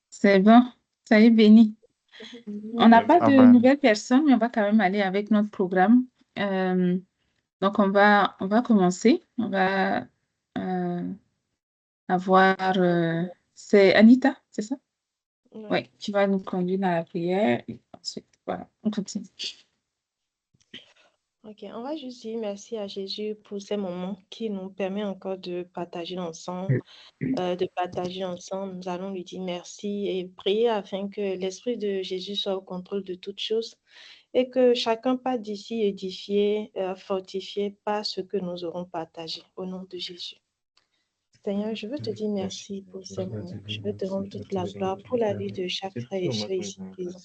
C'est bon, ça y est, béni. On n'a pas de Amen. nouvelles personnes, mais on va quand même aller avec notre programme. Euh, donc, on va commencer. On va euh, avoir... c'est Anita, c'est ça? Ouais. Oui, qui va nous conduire dans la prière. Et ensuite, voilà, on continue. Ok, on va juste dire merci à Jésus pour ces moments qui nous permet encore de partager ensemble, Nous allons lui dire merci et prier afin que l'Esprit de Jésus soit au contrôle de toutes choses et que chacun parte d'ici édifié, fortifié par ce que nous aurons partagé. Au nom de Jésus. Seigneur, je veux te dire merci pour ces moments. Je veux te rendre toute la gloire pour la vie de chaque frère et sœur ici présent.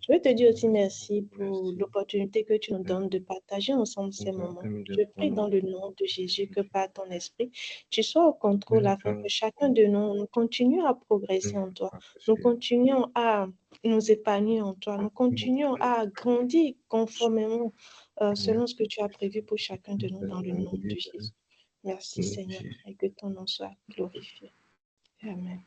Je veux te dire aussi merci pour l'opportunité que tu nous donnes de partager ensemble ces moments. Je prie dans le nom de Jésus que par ton esprit, tu sois au contrôle afin que chacun de nous continue à progresser en toi. Nous continuons à nous épanouir en toi. Nous continuons à grandir conformément selon ce que tu as prévu pour chacun de nous dans le nom de Jésus. Merci Seigneur et que ton nom soit glorifié. Amen.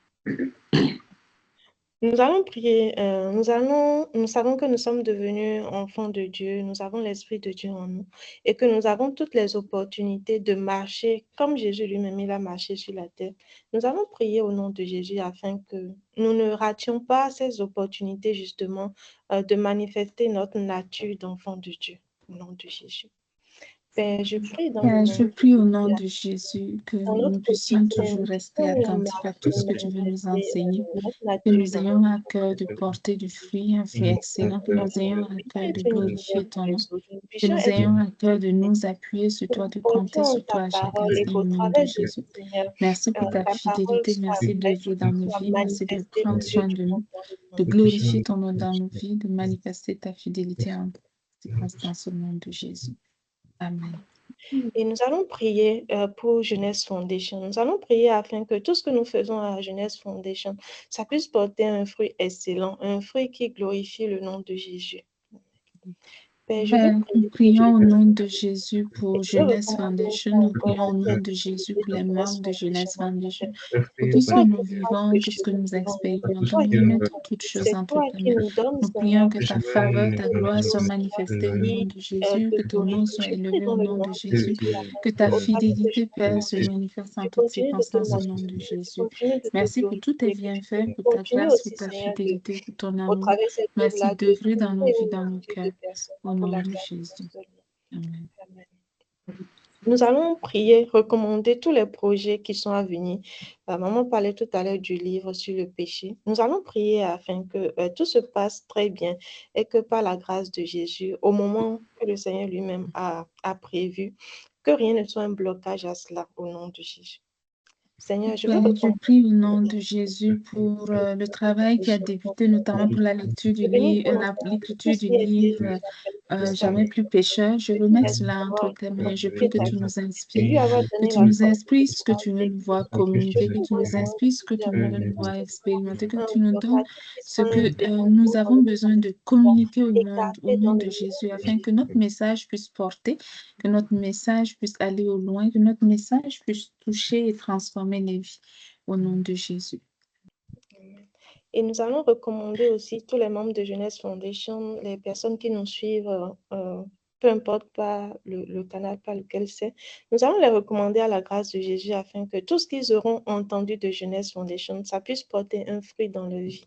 Nous allons prier, nous savons que nous sommes devenus enfants de Dieu, nous avons l'Esprit de Dieu en nous et que nous avons toutes les opportunités de marcher comme Jésus lui-même, il a marché sur la terre. Nous allons prier au nom de Jésus afin que nous ne rations pas ces opportunités justement de manifester notre nature d'enfant de Dieu. Au nom de Jésus. Père, je prie dans le nom Je de prie au nom Jésus. de Jésus que Dans nous notre puissions quotidien, toujours nous rester puissions attentifs à tout ce que tu veux nous manifester enseigner, notre que nature nous dans ayons à cœur de porter du fruit, un fruit excellent, que nous ayons à cœur de être une lumière glorifier pour ton nom, les autres. Nous que puissions nous être ayons à cœur de nous appuyer sur toi, de compter portions sur ta toi à chaque parole et instant qu'au au nom de travers de Jésus. nous, Seigneur, Merci pour ta ta parole fidélité, soit merci vraie d'œuvrer et dans nos soit vies, merci de manifestée au prendre milieu soin du de monde nous, dans le nom de de Jésus. glorifier ton nom dans nos vies, de manifester ta fidélité en circonstances au nom de Jésus. Amen. Et nous allons prier pour Jeunesse Foundation. Nous allons prier afin que tout ce que nous faisons à Jeunesse Foundation, ça puisse porter un fruit excellent, un fruit qui glorifie le nom de Jésus. Père, je veux Père, nous prier pour prions au Jeunesse nom de Jésus et pour je veux Jeunesse recommander Foundation. Nous encore prions la au nom de Jésus créativité pour de les Jeunesse membres de Foundation. Jeunesse Foundation, pour C'est tout ce que toi nous qui traces vivons, le tout ce que chemin nous devant nous. C'est expérimentons. toi Nous qui nous remettons guides. toutes choses C'est entre toi tes qui mains. nous donnes, Nous Seigneur, prions que ta faveur, ta des gloire soit choses manifestée au nom de Jésus, de que ton nom glorifier. soit Je prie élevé dans au le nom nom de de Jésus, Jésus que afin ta qu'au travers de fidélité, Père, se Jeunesse, manifeste en tu toutes continues de te circonstances au nom de manifester, tu Jésus. continues de te Merci pour tous tes glorifier, que bienfaits, tu pour ta continues grâce, pour aussi, ta Seigneur, fidélité, pour ton au amour. travers de cette Merci œuvre-là, de d'œuvrer dans nos toucher vies, une dans nos multitude de cœurs, personnes au pour nom la de gloire de ton Jésus. seul nom. Amen. Amen. Nous allons prier, recommander tous les projets qui sont à venir. Maman parlait tout à l'heure du livre sur le péché. Nous allons prier afin que tout se passe très bien et que par la grâce de Jésus, au moment que le Seigneur lui-même a prévu, que rien ne soit un blocage à cela au nom de Jésus. Seigneur, je veux Père, je recommander prie au nom de Jésus pour le travail qui a débuté, notamment pour la lecture du de venir livre, pour notre l'écriture tous du qui étaient livre savoir Jamais plus pécheur. Je ceux qui remets restent cela entre avoir tes mains. Je prie fait que ta tu vie nous et inspires, lui avoir que donné tu la nous force inspires de ce que pouvoir tu veux nous voir je communiquer, que prie tu nous vraiment inspires ce que tu veux nous que voir ce expérimenter, que soit un tu nous donnes blocage qui puisse ce prendre que un terrain nous dans avons le besoin de monde communiquer au écarté nom dans le de nom Jésus, de afin que Jésus. notre message puisse porter, que notre message puisse aller au loin, que notre message puisse toucher et transformer les vies. Au nom de Jésus. Et nous allons recommander aussi tous les membres de Jeunesse Foundation, les personnes qui nous suivent, peu importe pas le canal par lequel c'est, nous allons les recommander à la grâce de Jésus afin que tout ce qu'ils auront entendu de Jeunesse Foundation, ça puisse porter un fruit dans leur vie.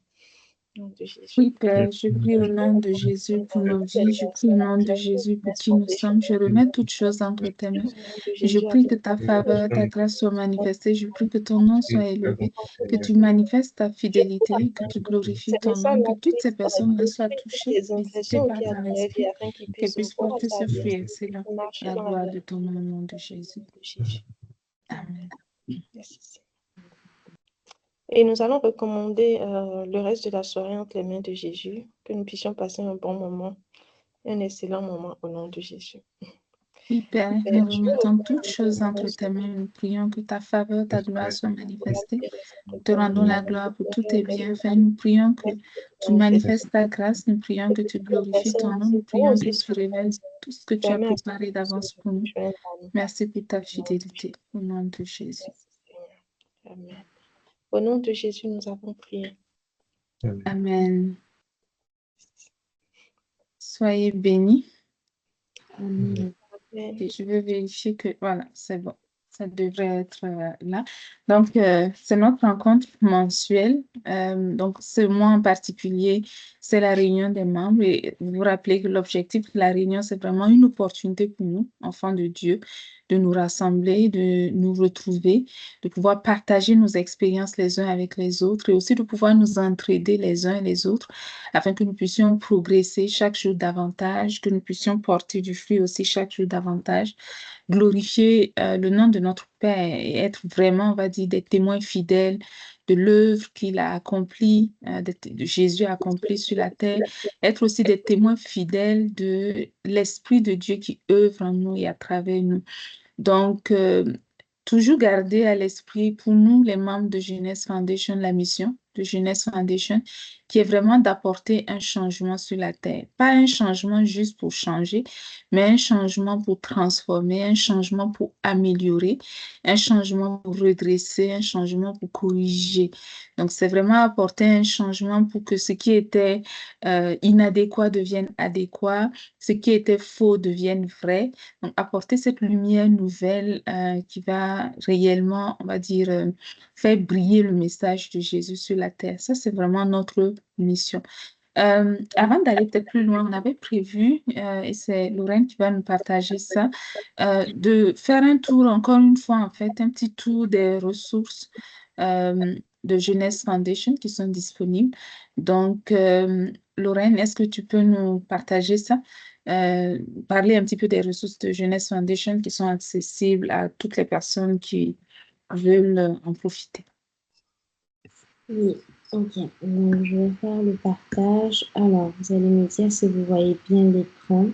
Au nom de Jésus. Oui, Père, je prie au nom de Jésus pour nos vies. Je prie au nom de Jésus pour Jeunesse qui nous Foundation. sommes. Je remets toutes choses entre tes mains. Au nom de Je Jésus, prie afin que ta que faveur, ta grâce soit manifestée. Je prie que ton nom soit élevé, que tu manifestes ta je prie fidélité, que tu glorifies ces ton nom, que messages-là toutes ces puissent personnes-là soient créer touchées, des visitées impressions par qu'il y a ton dans leur vie esprit, afin qu'ils qu'elles puissent puissent voir porter ta ce vie fruit excellent. et marcher La dans la gloire de vérité ton nom au nom de Jésus. de Jésus. Amen. Merci. Et nous allons recommander le reste de la soirée entre les mains de Jésus, que nous puissions passer un bon moment, un excellent moment au nom de Jésus. Oui, Père, Et nous je veux remettons toutes choses entre tes mains. Nous prions que ta faveur, ta gloire soient manifestées. Nous te rendons la gloire pour tous tes bienfaits. Nous prions que tu manifestes ta grâce. Nous prions que tu glorifies ton nom. Nous prions que tu révèles tout ce que tu as préparé d'avance pour nous. Merci pour ta fidélité. Au nom de Jésus. Amen. Au nom de Jésus, nous avons prié. Amen. Amen. Soyez bénis. Amen. Et je vais vérifier que, voilà, c'est bon. Ça devrait être là. Donc, c'est notre rencontre mensuelle. Donc, ce mois en particulier, c'est la réunion des membres. Et vous vous rappelez que l'objectif de la réunion, c'est vraiment une opportunité pour nous, enfants de Dieu, de nous rassembler, de nous retrouver, de pouvoir partager nos expériences les uns avec les autres et aussi de pouvoir nous entraider les uns et les autres afin que nous puissions progresser chaque jour davantage, que nous puissions porter du fruit aussi chaque jour davantage, glorifier le nom de notre Père et être vraiment, on va dire, des témoins fidèles de l'œuvre qu'il a accomplie, de Jésus a accompli sur la terre, être aussi des témoins fidèles de l'Esprit de Dieu qui œuvre en nous et à travers nous. Donc, toujours garder à l'esprit pour nous, les membres de Jeunesse Foundation, la mission de Jeunesse Foundation, qui est vraiment d'apporter un changement sur la terre. Pas un changement juste pour changer, mais un changement pour transformer, un changement pour améliorer, un changement pour redresser, un changement pour corriger. Donc, c'est vraiment apporter un changement pour que ce qui était inadéquat devienne adéquat, ce qui était faux devienne vrai. Donc, apporter cette lumière nouvelle qui va réellement, on va dire, faire briller le message de Jésus sur la terre. Ça, c'est vraiment notre mission. Avant d'aller peut-être plus loin, on avait prévu, et c'est Lorraine qui va nous partager ça, de faire un tour, encore une fois, en fait, un petit tour des ressources de Jeunesse Foundation qui sont disponibles. Donc, Lorraine, est-ce que tu peux nous partager ça? Euh, Parler un petit peu des ressources de Jeunesse Foundation qui sont accessibles à toutes les personnes qui veulent en profiter. Oui, ok. Donc, je vais faire le partage. Alors, vous allez me dire si vous voyez bien l'écran.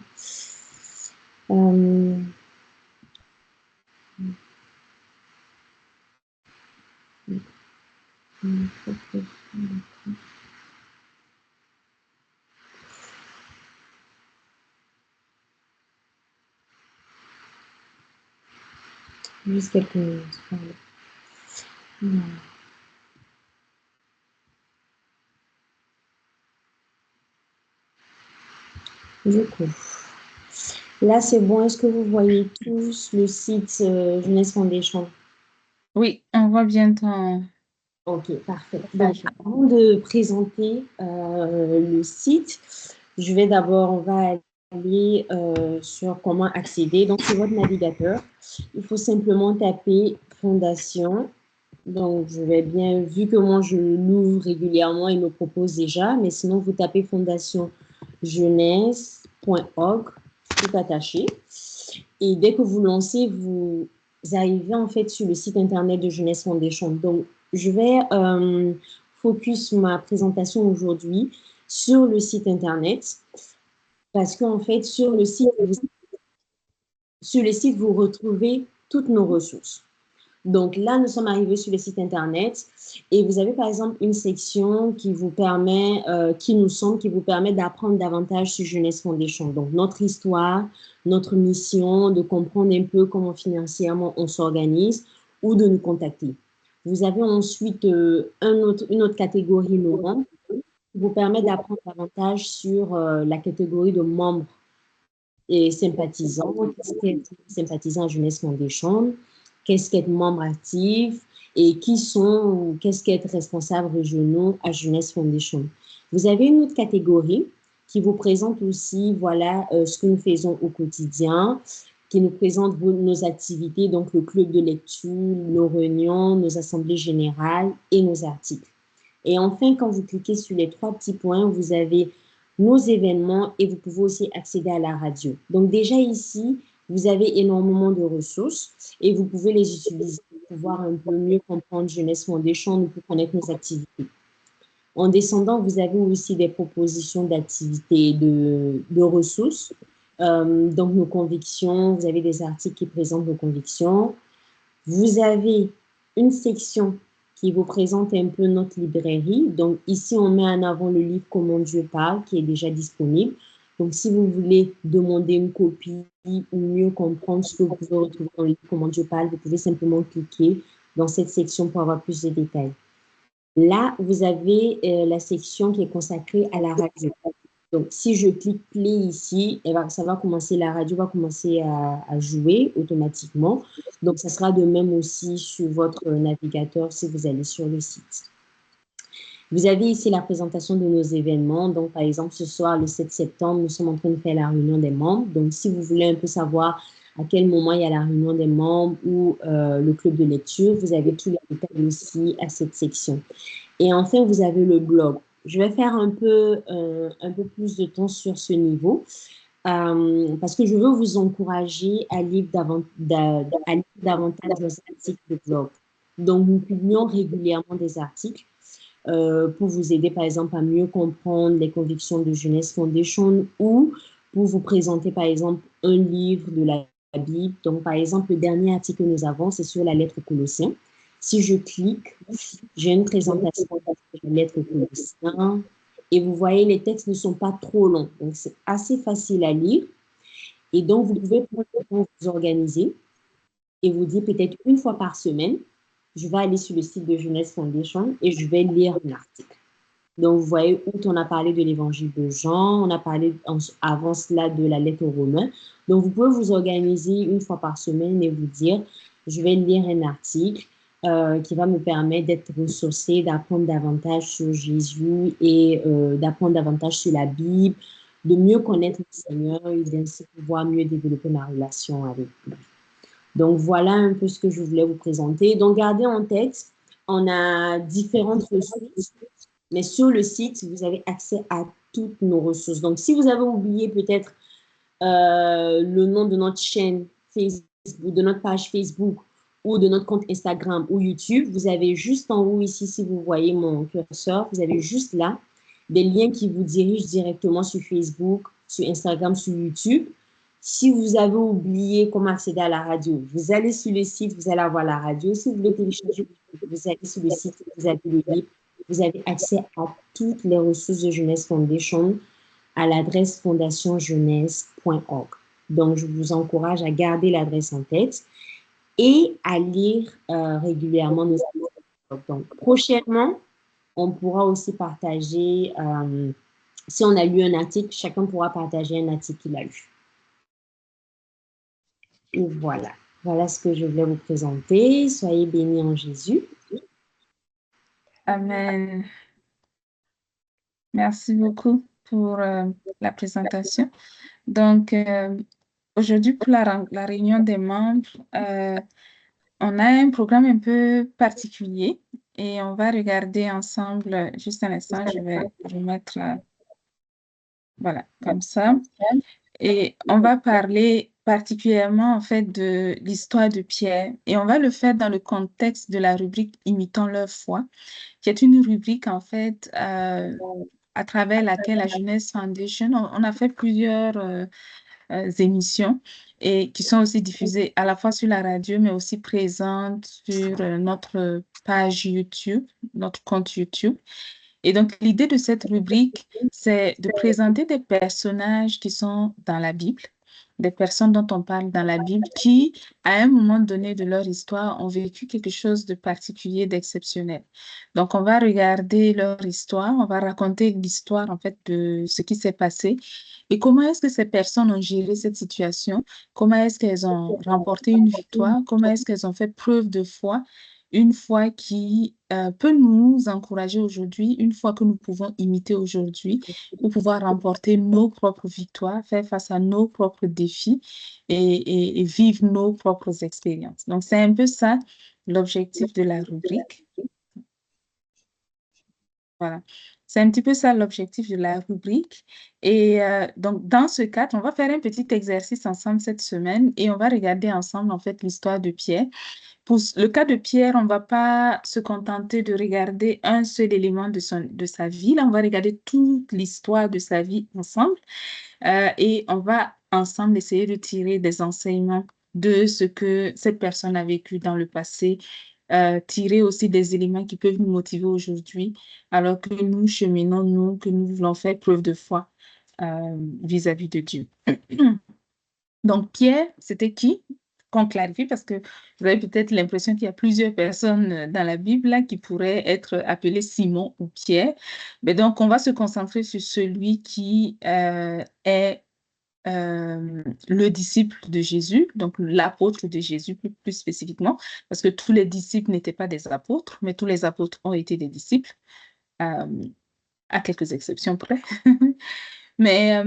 Juste quelques minutes. Pardon. Du coup, là, c'est bon. Est-ce que vous voyez tous le site Jeunesse Foundation? Oui, on voit bien ton Ok, parfait. Donc, message. avant de présenter le site, on va aller sur comment accéder. Donc, sur votre navigateur, il faut simplement taper Fondation. Donc, je vais bien, vu que moi, je l'ouvre régulièrement, il me propose déjà, mais sinon, vous tapez Fondation jeunesse.org, tout attaché. Et dès que vous lancez, vous arrivez en fait sur le site internet de Jeunesse Foundation. Donc, je vais focus ma présentation aujourd'hui sur le site internet parce qu'en fait, sur le site, vous retrouvez toutes nos ressources. Donc là, nous sommes arrivés sur le site internet et vous avez par exemple une section qui vous permet, qui vous permet d'apprendre davantage sur Jeunesse Foundation. Donc notre histoire, notre mission, de comprendre un peu comment financièrement on s'organise ou de nous contacter. Vous avez ensuite une autre catégorie novembre qui vous permet d'apprendre davantage sur la catégorie de membres et sympathisants, sympathisants à Jeunesse Foundation, qu'est-ce qu'être membre actif et qu'est-ce qu'être responsable régionaux à Jeunesse Foundation. Vous avez une autre catégorie qui vous présente aussi voilà, ce que nous faisons au quotidien, qui nous présente nos activités, donc le club de lecture, nos réunions, nos assemblées générales et nos articles. Et enfin, quand vous cliquez sur les trois petits points, vous avez nos événements et vous pouvez aussi accéder à la radio. Donc déjà ici, vous avez énormément de ressources et vous pouvez les utiliser pour pouvoir un peu mieux comprendre Jeunesse Foundation ou pour connaître nos activités. En descendant, vous avez aussi des propositions d'activités de ressources. Donc nos convictions, vous avez des articles qui présentent nos convictions. Vous avez une section qui vous présente un peu notre librairie. Donc, ici, on met en avant le livre Comment Dieu parle, qui est déjà disponible. Donc, si vous voulez demander une copie ou mieux comprendre ce que vous pouvez retrouver dans le livre Comment Dieu parle, vous pouvez simplement cliquer dans cette section pour avoir plus de détails. Là, vous avez la section qui est consacrée à la radio. Donc, si je clique play ici, ça va commencer, la radio va commencer à jouer automatiquement. Donc, ça sera de même aussi sur votre navigateur si vous allez sur le site. Vous avez ici la présentation de nos événements. Donc, par exemple, ce soir, le 7 septembre, nous sommes en train de faire la réunion des membres. Donc, si vous voulez un peu savoir à quel moment il y a la réunion des membres ou le club de lecture, vous avez tous les détails aussi à cette section. Et enfin, vous avez le blog. Je vais faire un peu plus de temps sur ce niveau parce que je veux vous encourager à lire davantage nos articles de blog. Donc, nous publions régulièrement des articles pour vous aider, par exemple, à mieux comprendre les convictions de Jeunesse Foundation ou pour vous présenter, par exemple, un livre de la Bible. Donc, par exemple, le dernier article que nous avons, c'est sur la lettre aux Colossiens. Si je clique, j'ai une présentation de la lettre aux Colossiens. Et vous voyez, les textes ne sont pas trop longs. Donc, c'est assez facile à lire. Et donc, vous pouvez vous organiser et vous dire peut-être une fois par semaine, je vais aller sur le site de Jeunesse Foundation et je vais lire un article. Donc, vous voyez, on a parlé de l'évangile de Jean, on a parlé avant cela de la lettre aux Romains. Donc, vous pouvez vous organiser une fois par semaine et vous dire, je vais lire un article qui va me permettre d'être ressourcée, d'apprendre davantage sur Jésus et d'apprendre davantage sur la Bible, de mieux connaître le Seigneur et d'ainsi pouvoir mieux développer ma relation avec lui. Donc, voilà un peu ce que je voulais vous présenter. Donc, gardez en tête, on a différentes ressources, mais sur le site, vous avez accès à toutes nos ressources. Donc, si vous avez oublié peut-être le nom de notre chaîne Facebook, de notre page Facebook ou de notre compte Instagram ou YouTube, vous avez juste en haut ici, si vous voyez mon curseur, vous avez juste là des liens qui vous dirigent directement sur Facebook, sur Instagram, sur YouTube. Si vous avez oublié comment accéder à la radio, vous allez sur le site, vous allez avoir la radio. Si vous voulez télécharger, vous allez sur le site, vous avez le livre. Vous avez accès à toutes les ressources de Jeunesse Foundation à l'adresse fondationjeunesse.org. Donc, je vous encourage à garder l'adresse en tête et à lire régulièrement nos articles. Donc, prochainement, on pourra aussi partager, si on a lu un article, chacun pourra partager un article qu'il a lu. Et voilà. Voilà ce que je voulais vous présenter. Soyez bénis en Jésus. Amen. Merci beaucoup pour la présentation. Donc, aujourd'hui, pour la réunion des membres, on a un programme un peu particulier et on va regarder ensemble, juste un instant, je vais mettre voilà, comme ça. Et on va parler particulièrement en fait de l'histoire de Pierre et on va le faire dans le contexte de la rubrique Imitons leur foi, qui est une rubrique en fait à travers laquelle la Jeunesse Foundation, on a fait plusieurs émissions et qui sont aussi diffusées à la fois sur la radio mais aussi présentes sur notre page YouTube, notre compte YouTube. Et donc, l'idée de cette rubrique, c'est de présenter des personnages qui sont dans la Bible, des personnes dont on parle dans la Bible qui, à un moment donné de leur histoire, ont vécu quelque chose de particulier, d'exceptionnel. Donc, on va regarder leur histoire, on va raconter l'histoire, en fait, de ce qui s'est passé et comment est-ce que ces personnes ont géré cette situation, comment est-ce qu'elles ont remporté une victoire, comment est-ce qu'elles ont fait preuve de foi, une foi qui peut nous encourager aujourd'hui, une foi que nous pouvons imiter aujourd'hui pour pouvoir remporter nos propres victoires, faire face à nos propres défis et vivre nos propres expériences. Donc, c'est un peu ça l'objectif de la rubrique. Voilà. C'est un petit peu ça l'objectif de la rubrique. Et donc, dans ce cadre, on va faire un petit exercice ensemble cette semaine et on va regarder ensemble, en fait, l'histoire de Pierre. Pour le cas de Pierre, on ne va pas se contenter de regarder un seul élément de sa vie. Là, on va regarder toute l'histoire de sa vie ensemble et on va ensemble essayer de tirer des enseignements de ce que cette personne a vécu dans le passé, tirer aussi des éléments qui peuvent nous motiver aujourd'hui, alors que nous cheminons, nous, que nous voulons faire preuve de foi vis-à-vis de Dieu. Donc, Pierre, c'était qui? qu'on clarifie parce que vous avez peut-être l'impression qu'il y a plusieurs personnes dans la Bible là, qui pourraient être appelées Simon ou Pierre. Mais donc, on va se concentrer sur celui qui est le disciple de Jésus, donc l'apôtre de Jésus plus spécifiquement, parce que tous les disciples n'étaient pas des apôtres, mais tous les apôtres ont été des disciples, euh, à quelques exceptions près. Mais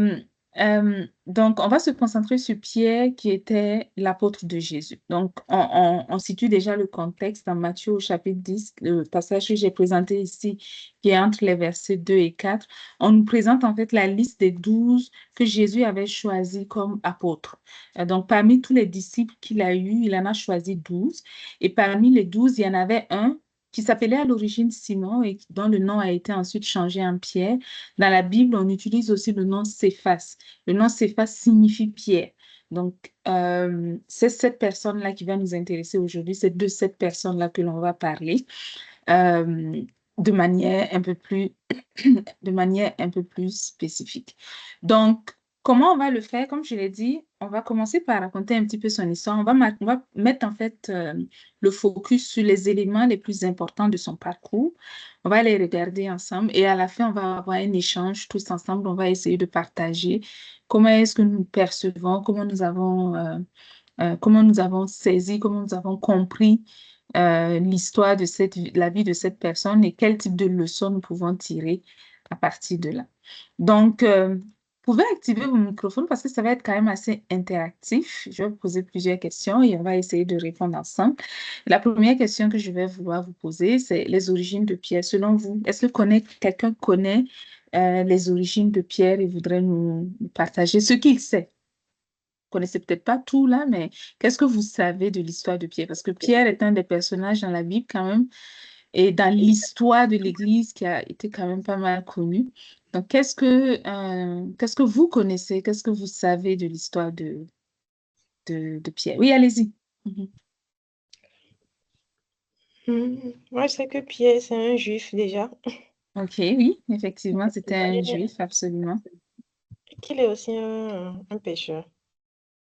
donc, on va se concentrer sur Pierre qui était l'apôtre de Jésus. Donc, on situe déjà le contexte dans Matthieu au chapitre 10, le passage que j'ai présenté ici, qui est entre les versets 2 et 4. On nous présente en fait la liste des 12 que Jésus avait choisis comme apôtres. Donc, parmi tous les disciples qu'il a eus, il en a choisi 12. Et parmi les 12, il y en avait un qui s'appelait à l'origine Simon et dont le nom a été ensuite changé en Pierre. Dans la Bible, on utilise aussi le nom Céphas. Le nom Céphas signifie Pierre. Donc, c'est cette personne-là qui va nous intéresser aujourd'hui. C'est de cette personne-là que l'on va parler euh, de manière un peu plus, de manière un peu plus spécifique. Donc, comment on va le faire? Comme je l'ai dit, on va commencer par raconter un petit peu son histoire. On va mettre en fait le focus sur les éléments les plus importants de son parcours. On va les regarder ensemble et à la fin, on va avoir un échange tous ensemble. On va essayer de partager comment est-ce que nous percevons, comment nous avons saisi, comment nous avons compris l'histoire de la vie de cette personne et quel type de leçons nous pouvons tirer à partir de là. Donc, vous pouvez activer vos microphones parce que ça va être quand même assez interactif. Je vais vous poser plusieurs questions et on va essayer de répondre ensemble. La première question que je vais vouloir vous poser, c'est les origines de Pierre. Selon vous, est-ce que quelqu'un connaît les origines de Pierre et voudrait nous partager ce qu'il sait? Vous connaissez peut-être pas tout là, mais qu'est-ce que vous savez de l'histoire de Pierre? Parce que Pierre est un des personnages dans la Bible quand même et dans l'histoire de l'Église qui a été quand même pas mal connu. Donc, qu'est-ce que vous connaissez? Qu'est-ce que vous savez de l'histoire de Pierre? Oui, allez-y. Moi, je sais que Pierre, c'est un juif déjà. OK, oui, effectivement, c'était un juif, absolument. Qu'il est aussi un pécheur.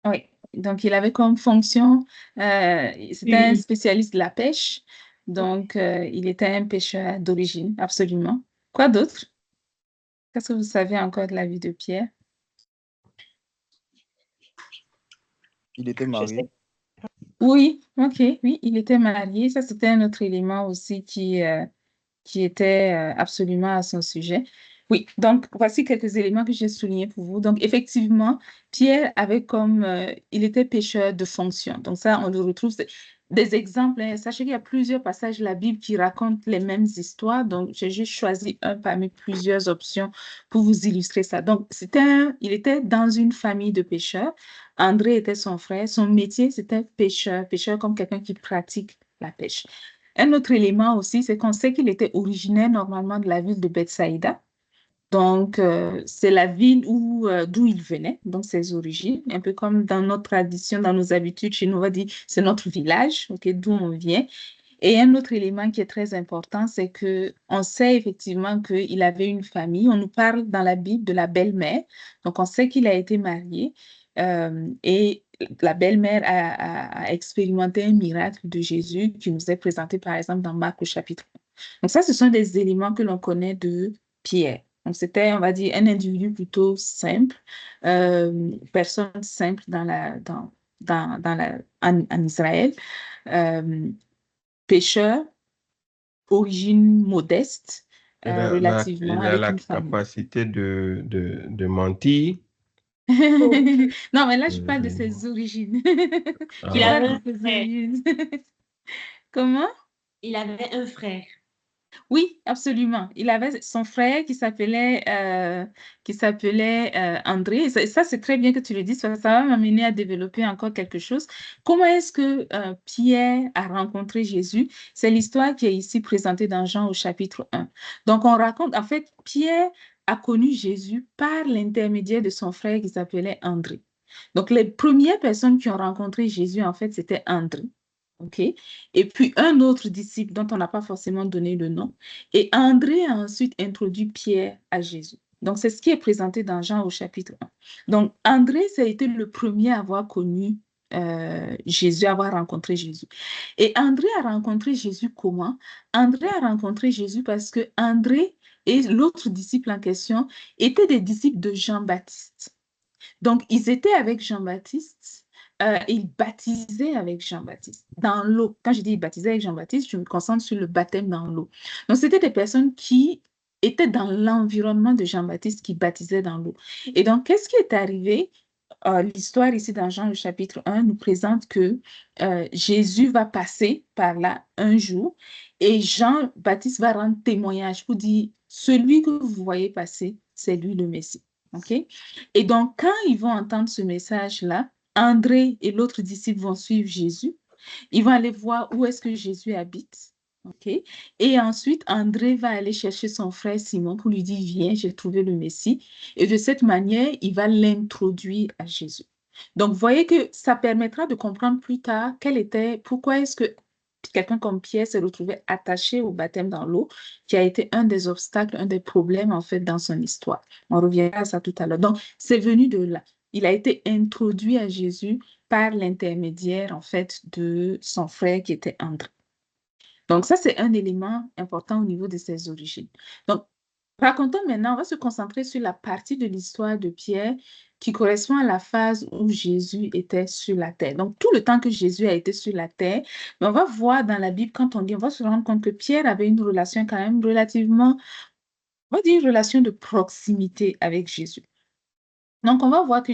Oui, donc il avait comme fonction, c'était un spécialiste de la pêche, donc il était un pêcheur d'origine, absolument. Quoi d'autre? Qu'est-ce que vous savez encore de la vie de Pierre? Il était Je marié. sais. Oui, OK, oui, il était marié. Ça, c'était un autre élément aussi qui était absolument à son sujet. Oui, donc voici quelques éléments que j'ai soulignés pour vous. Donc, effectivement, Pierre avait il était pêcheur de fonction. Donc, ça, on le retrouve. Des exemples, hein. Sachez qu'il y a plusieurs passages de la Bible qui racontent les mêmes histoires. Donc, j'ai juste choisi un parmi plusieurs options pour vous illustrer ça. Donc, il était dans une famille de pêcheurs. André était son frère. Son métier, c'était pêcheur. Pêcheur comme quelqu'un qui pratique la pêche. Un autre élément aussi, c'est qu'on sait qu'il était originaire normalement de la ville de Bethsaïda. Donc, c'est la ville d'où il venait, donc ses origines, un peu comme dans notre tradition, dans nos habitudes, chez nous, on va dire c'est notre village, ok, d'où on vient. Et un autre élément qui est très important, c'est que on sait effectivement qu'il avait une famille. On nous parle dans la Bible de la belle-mère. Donc, on sait qu'il a été marié et la belle-mère a expérimenté un miracle de Jésus qui nous est présenté par exemple dans Marc au chapitre 1. Donc, ça, ce sont des éléments que l'on connaît de Pierre. Donc, c'était, on va dire, un individu plutôt simple, personne simple en Israël. Pêcheur, origine modeste, relativement, Il a avec la une famille. capacité de mentir. Non, mais là, je parle de ses origines. Ah, Je parle avait de ses origines. Comment? Il avait un frère. Oui, absolument. Il avait son frère qui s'appelait André. Et ça, c'est très bien que tu le dises, parce que ça va m'amener à développer encore quelque chose. Comment est-ce que Pierre a rencontré Jésus? C'est l'histoire qui est ici présentée dans Jean au chapitre 1. Donc, on raconte, en fait, Pierre a connu Jésus par l'intermédiaire de son frère qui s'appelait André. Donc, les premières personnes qui ont rencontré Jésus, en fait, c'était André. OK? Et puis un autre disciple dont on n'a pas forcément donné le nom. Et André a ensuite introduit Pierre à Jésus. Donc, c'est ce qui est présenté dans Jean au chapitre 1. Donc, André, ça a été le premier à avoir connu Jésus, avoir rencontré Jésus. Et André a rencontré Jésus comment? André a rencontré Jésus parce que André et l'autre disciple en question étaient des disciples de Jean-Baptiste. Donc, ils étaient avec Jean-Baptiste, ils baptisaient avec Jean-Baptiste dans l'eau. Quand je dis ils baptisaient avec Jean-Baptiste, je me concentre sur le baptême dans l'eau. Donc, c'était des personnes qui étaient dans l'environnement de Jean-Baptiste qui baptisaient dans l'eau. Et donc, qu'est-ce qui est arrivé? L'histoire ici dans Jean, le chapitre 1, nous présente que Jésus va passer par là un jour et Jean-Baptiste va rendre témoignage pour dire, celui que vous voyez passer, c'est lui le Messie. OK? Et donc, quand ils vont entendre ce message-là, André et l'autre disciple vont suivre Jésus. Ils vont aller voir où est-ce que Jésus habite. OK? Et ensuite, André va aller chercher son frère Simon pour lui dire, viens, j'ai trouvé le Messie. Et de cette manière, il va l'introduire à Jésus. Donc, vous voyez que ça permettra de comprendre plus tard pourquoi est-ce que quelqu'un comme Pierre s'est retrouvé attaché au baptême dans l'eau, qui a été un des obstacles, un des problèmes, en fait, dans son histoire. On reviendra à ça tout à l'heure. Donc, c'est venu de là. Il a été introduit à Jésus par l'intermédiaire, en fait, de son frère qui était André. Donc, ça, c'est un élément important au niveau de ses origines. Donc, racontons maintenant, on va se concentrer sur la partie de l'histoire de Pierre qui correspond à la phase où Jésus était sur la terre. Donc, tout le temps que Jésus a été sur la terre, mais on va voir dans la Bible, quand on lit, on va se rendre compte que Pierre avait une relation quand même relativement, on va dire une relation de proximité avec Jésus. Donc, on va voir que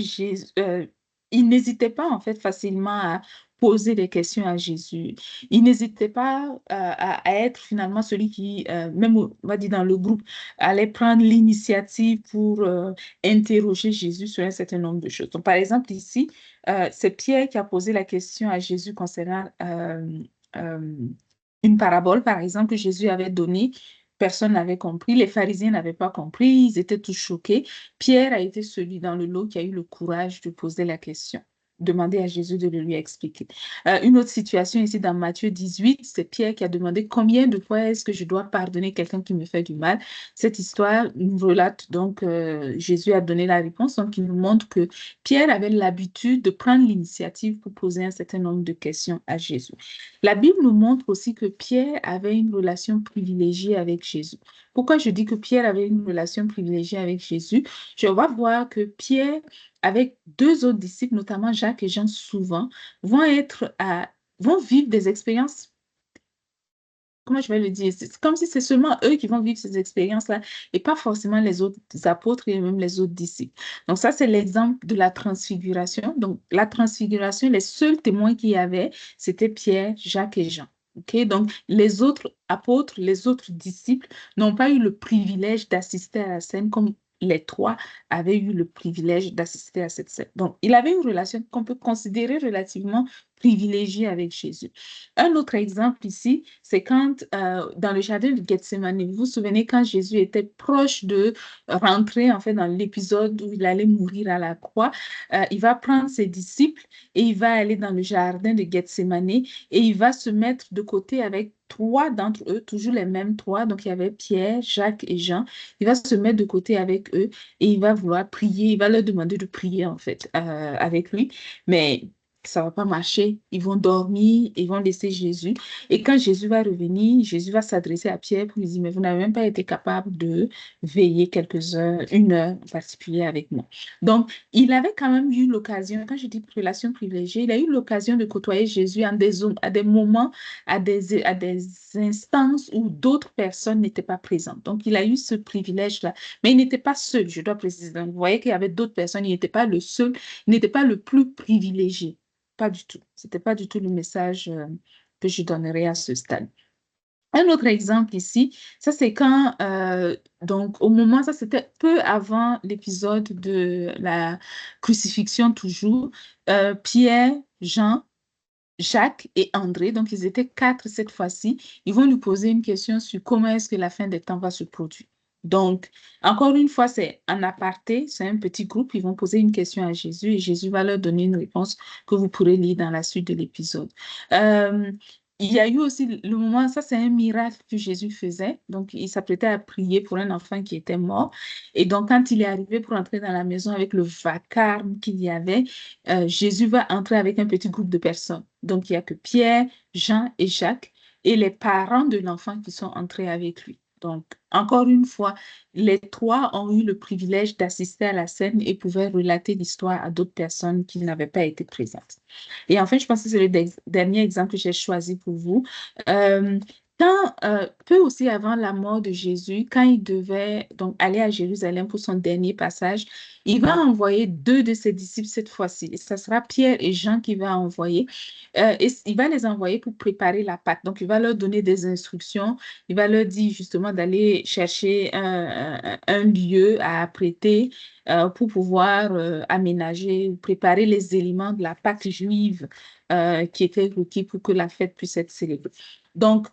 il n'hésitait pas en fait facilement à poser des questions à Jésus. Il n'hésitait pas à être finalement celui qui, même on va dire dans le groupe, allait prendre l'initiative pour interroger Jésus sur un certain nombre de choses. Donc, par exemple, ici, c'est Pierre qui a posé la question à Jésus concernant euh, une parabole, par exemple, que Jésus avait donnée. Personne n'avait compris, les pharisiens n'avaient pas compris, ils étaient tous choqués. Pierre a été celui dans le lot qui a eu le courage de poser la question, demander à Jésus de le lui expliquer. Une autre situation ici dans Matthieu 18, c'est Pierre qui a demandé combien de fois est-ce que je dois pardonner quelqu'un qui me fait du mal. Cette histoire nous relate donc, Jésus a donné la réponse, donc il nous montre que Pierre avait l'habitude de prendre l'initiative pour poser un certain nombre de questions à Jésus. La Bible nous montre aussi que Pierre avait une relation privilégiée avec Jésus. Pourquoi je dis que Pierre avait une relation privilégiée avec Jésus? Je vais voir que Pierre, avec deux autres disciples, notamment Jacques et Jean, souvent, vont vivre des expériences. Comment je vais le dire? C'est comme si c'est seulement eux qui vont vivre ces expériences-là et pas forcément les autres apôtres et même les autres disciples. Donc ça, c'est l'exemple de la transfiguration. Donc la transfiguration, les seuls témoins qu'il y avait, c'était Pierre, Jacques et Jean. Okay? Donc les autres apôtres, les autres disciples n'ont pas eu le privilège d'assister à la scène comme les trois avaient eu le privilège d'assister à cette scène. Donc il avait une relation qu'on peut considérer relativement privilégiée avec Jésus. Un autre exemple ici, c'est quand dans le jardin de Gethsemane, vous vous souvenez quand Jésus était proche de rentrer en fait dans l'épisode où il allait mourir à la croix, il va prendre ses disciples et il va aller dans le jardin de Gethsemane et il va se mettre de côté avec trois d'entre eux, toujours les mêmes trois. Donc il y avait Pierre, Jacques et Jean. Il va se mettre de côté avec eux et il va vouloir prier. Il va leur demander de prier en fait avec lui, mais ça ne va pas marcher. Ils vont dormir, ils vont laisser Jésus. Et quand Jésus va revenir, Jésus va s'adresser à Pierre pour lui dire, mais vous n'avez même pas été capable de veiller quelques heures, une heure en particulier avec moi. Donc, il avait quand même eu l'occasion, quand je dis relation privilégiée, il a eu l'occasion de côtoyer Jésus à des moments, à des instances où d'autres personnes n'étaient pas présentes. Donc, il a eu ce privilège-là. Mais il n'était pas seul, je dois préciser. Donc, vous voyez qu'il y avait d'autres personnes, il n'était pas le seul, il n'était pas le plus privilégié. Pas du tout. Ce n'était pas du tout le message que je donnerais à ce stade. Un autre exemple ici, ça c'est quand, donc au moment, ça c'était peu avant l'épisode de la crucifixion toujours, Pierre, Jean, Jacques et André, donc ils étaient 4 cette fois-ci, ils vont lui poser une question sur comment est-ce que la fin des temps va se produire. Donc, encore une fois, c'est en aparté, c'est un petit groupe, ils vont poser une question à Jésus et Jésus va leur donner une réponse que vous pourrez lire dans la suite de l'épisode. il y a eu aussi le moment, ça c'est un miracle que Jésus faisait. Donc, il s'apprêtait à prier pour un enfant qui était mort. Et donc, quand il est arrivé pour entrer dans la maison avec le vacarme qu'il y avait, Jésus va entrer avec un petit groupe de personnes. Donc, il n'y a que Pierre, Jean et Jacques et les parents de l'enfant qui sont entrés avec lui. Donc, encore une fois, les trois ont eu le privilège d'assister à la scène et pouvaient relater l'histoire à d'autres personnes qui n'avaient pas été présentes. Et enfin, je pense que c'est le dernier exemple que j'ai choisi pour vous. Euh, peu aussi avant la mort de Jésus, quand il devait donc aller à Jérusalem pour son dernier passage, il va envoyer deux de ses disciples cette fois-ci. Et ça sera Pierre et Jean qui va envoyer. Et il va les envoyer pour préparer la Pâque. Donc, il va leur donner des instructions. Il va leur dire justement d'aller chercher un lieu à apprêter pour pouvoir aménager ou préparer les éléments de la Pâque juive qui étaient requis pour que la fête puisse être célébrée. Donc,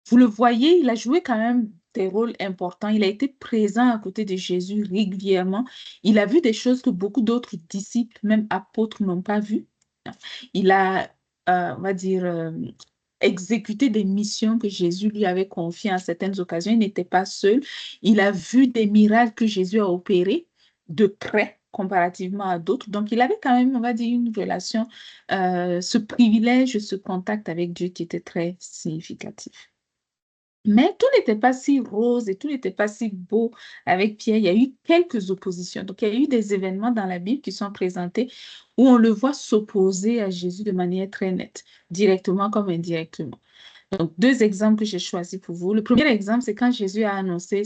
vous le voyez, il a joué quand même des rôles importants. Il a été présent à côté de Jésus régulièrement. Il a vu des choses que beaucoup d'autres disciples, même apôtres, n'ont pas vues. Il a, on va dire, exécuté des missions que Jésus lui avait confiées à certaines occasions. Il n'était pas seul. Il a vu des miracles que Jésus a opérés de près comparativement à d'autres. Donc, il avait quand même, on va dire, une relation, ce privilège, ce contact avec Dieu qui était très significatif. Mais tout n'était pas si rose et tout n'était pas si beau avec Pierre. Il y a eu quelques oppositions. Donc, il y a eu des événements dans la Bible qui sont présentés où on le voit s'opposer à Jésus de manière très nette, directement comme indirectement. Donc, deux exemples que j'ai choisis pour vous. Le premier exemple, c'est quand Jésus a annoncé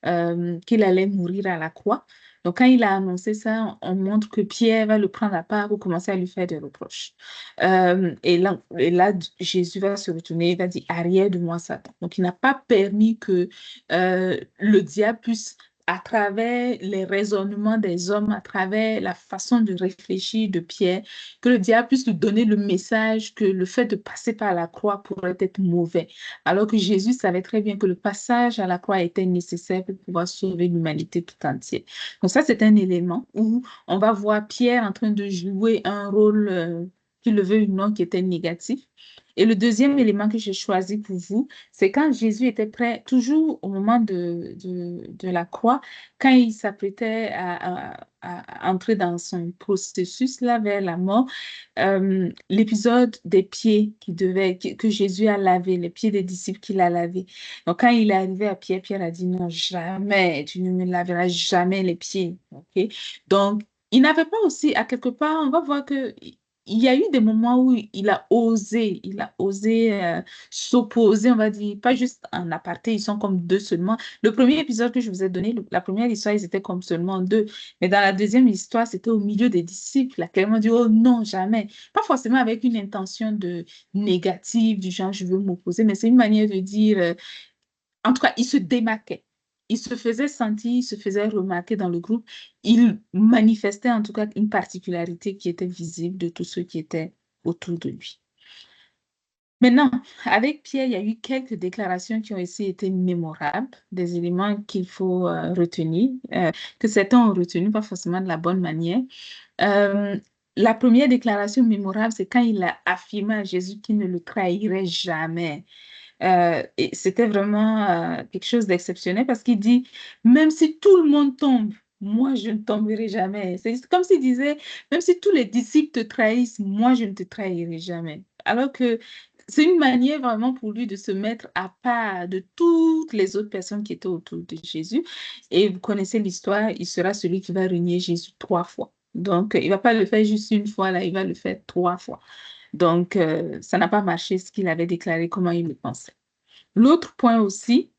qu'il allait mourir à la croix. Donc, quand il a annoncé ça, on montre que Pierre va le prendre à part pour commencer à lui faire des reproches. Et là, Jésus va se retourner, il va dire, arrière de moi, Satan. Donc, il n'a pas permis que le diable puisse, à travers les raisonnements des hommes, à travers la façon de réfléchir de Pierre, que le diable puisse lui donner le message que le fait de passer par la croix pourrait être mauvais. Alors que Jésus savait très bien que le passage à la croix était nécessaire pour pouvoir sauver l'humanité tout entière. Donc ça, c'est un élément où on va voir Pierre en train de jouer un rôle, qu'il le veuille ou non, qui était négatif. Et le deuxième élément que j'ai choisi pour vous, c'est quand Jésus était prêt, toujours au moment de la croix, quand il s'apprêtait à entrer dans son processus là vers la mort, l'épisode des pieds que Jésus a lavé, les pieds des disciples qu'il a lavés. Donc, quand il est arrivé à Pierre, Pierre a dit non, jamais, tu ne me laveras jamais les pieds. OK? Donc, il n'avait pas aussi, à quelque part, on va voir que il y a eu des moments où il a osé s'opposer, on va dire, pas juste en aparté, ils sont comme deux seulement. Le premier épisode que je vous ai donné, la première histoire, ils étaient comme seulement deux. Mais dans la deuxième histoire, c'était au milieu des disciples. Il a clairement dit, oh non, jamais. Pas forcément avec une intention de négative, du genre, je veux m'opposer, mais c'est une manière de dire, en tout cas, il se démarquait. Il se faisait sentir, il se faisait remarquer dans le groupe. Il manifestait en tout cas une particularité qui était visible de tous ceux qui étaient autour de lui. Maintenant, avec Pierre, il y a eu quelques déclarations qui ont aussi été mémorables, des éléments qu'il faut retenir, que certains ont retenu, pas forcément de la bonne manière. La première déclaration mémorable, c'est quand il a affirmé à Jésus qu'il ne le trahirait jamais. Et c'était vraiment quelque chose d'exceptionnel parce qu'il dit, même si tout le monde tombe, moi, je ne tomberai jamais. C'est comme s'il disait, même si tous les disciples te trahissent, moi, je ne te trahirai jamais. Alors que c'est une manière vraiment pour lui de se mettre à part de toutes les autres personnes qui étaient autour de Jésus. Et vous connaissez l'histoire, il sera celui qui va renier Jésus 3 fois. Donc, il ne va pas le faire juste une fois, là, il va le faire 3 fois. Donc, ça n'a pas marché ce qu'il avait déclaré, comment il le pensait. L'autre point aussi,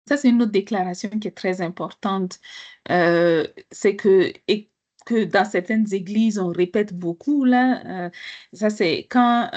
ça c'est une autre déclaration qui est très importante, c'est que dans certaines églises, on répète beaucoup, là, ça c'est quand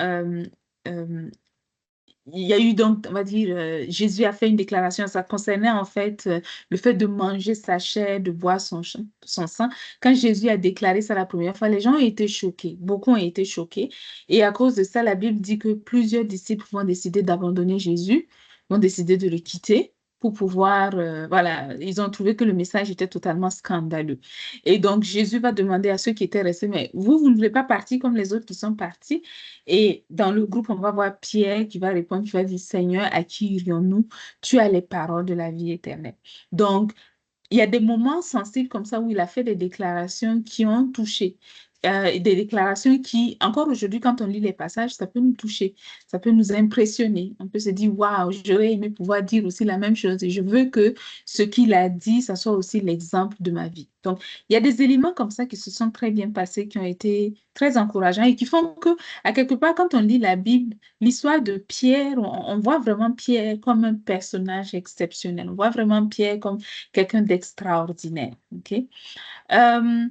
il y a eu donc, on va dire, Jésus a fait une déclaration, ça concernait en fait le fait de manger sa chair, de boire son sang. Quand Jésus a déclaré ça la première fois, les gens ont été choqués, beaucoup ont été choqués. Et à cause de ça, la Bible dit que plusieurs disciples vont décider d'abandonner Jésus, vont décider de le quitter. pour pouvoir, voilà, ils ont trouvé que le message était totalement scandaleux. Et donc, Jésus va demander à ceux qui étaient restés, mais vous ne voulez pas partir comme les autres qui sont partis? Et dans le groupe, on va voir Pierre qui va répondre, qui va dire, Seigneur, à qui irions-nous? Tu as les paroles de la vie éternelle. Donc, il y a des moments sensibles comme ça où il a fait des déclarations qui ont touché. Des déclarations qui, encore aujourd'hui, quand on lit les passages, ça peut nous toucher, ça peut nous impressionner. On peut se dire, waouh, j'aurais aimé pouvoir dire aussi la même chose. Et je veux que ce qu'il a dit, ça soit aussi l'exemple de ma vie. Donc, il y a des éléments comme ça qui se sont très bien passés, qui ont été très encourageants et qui font que, à quelque part, quand on lit la Bible, l'histoire de Pierre, on voit vraiment Pierre comme un personnage exceptionnel. On voit vraiment Pierre comme quelqu'un d'extraordinaire. OK? Euh,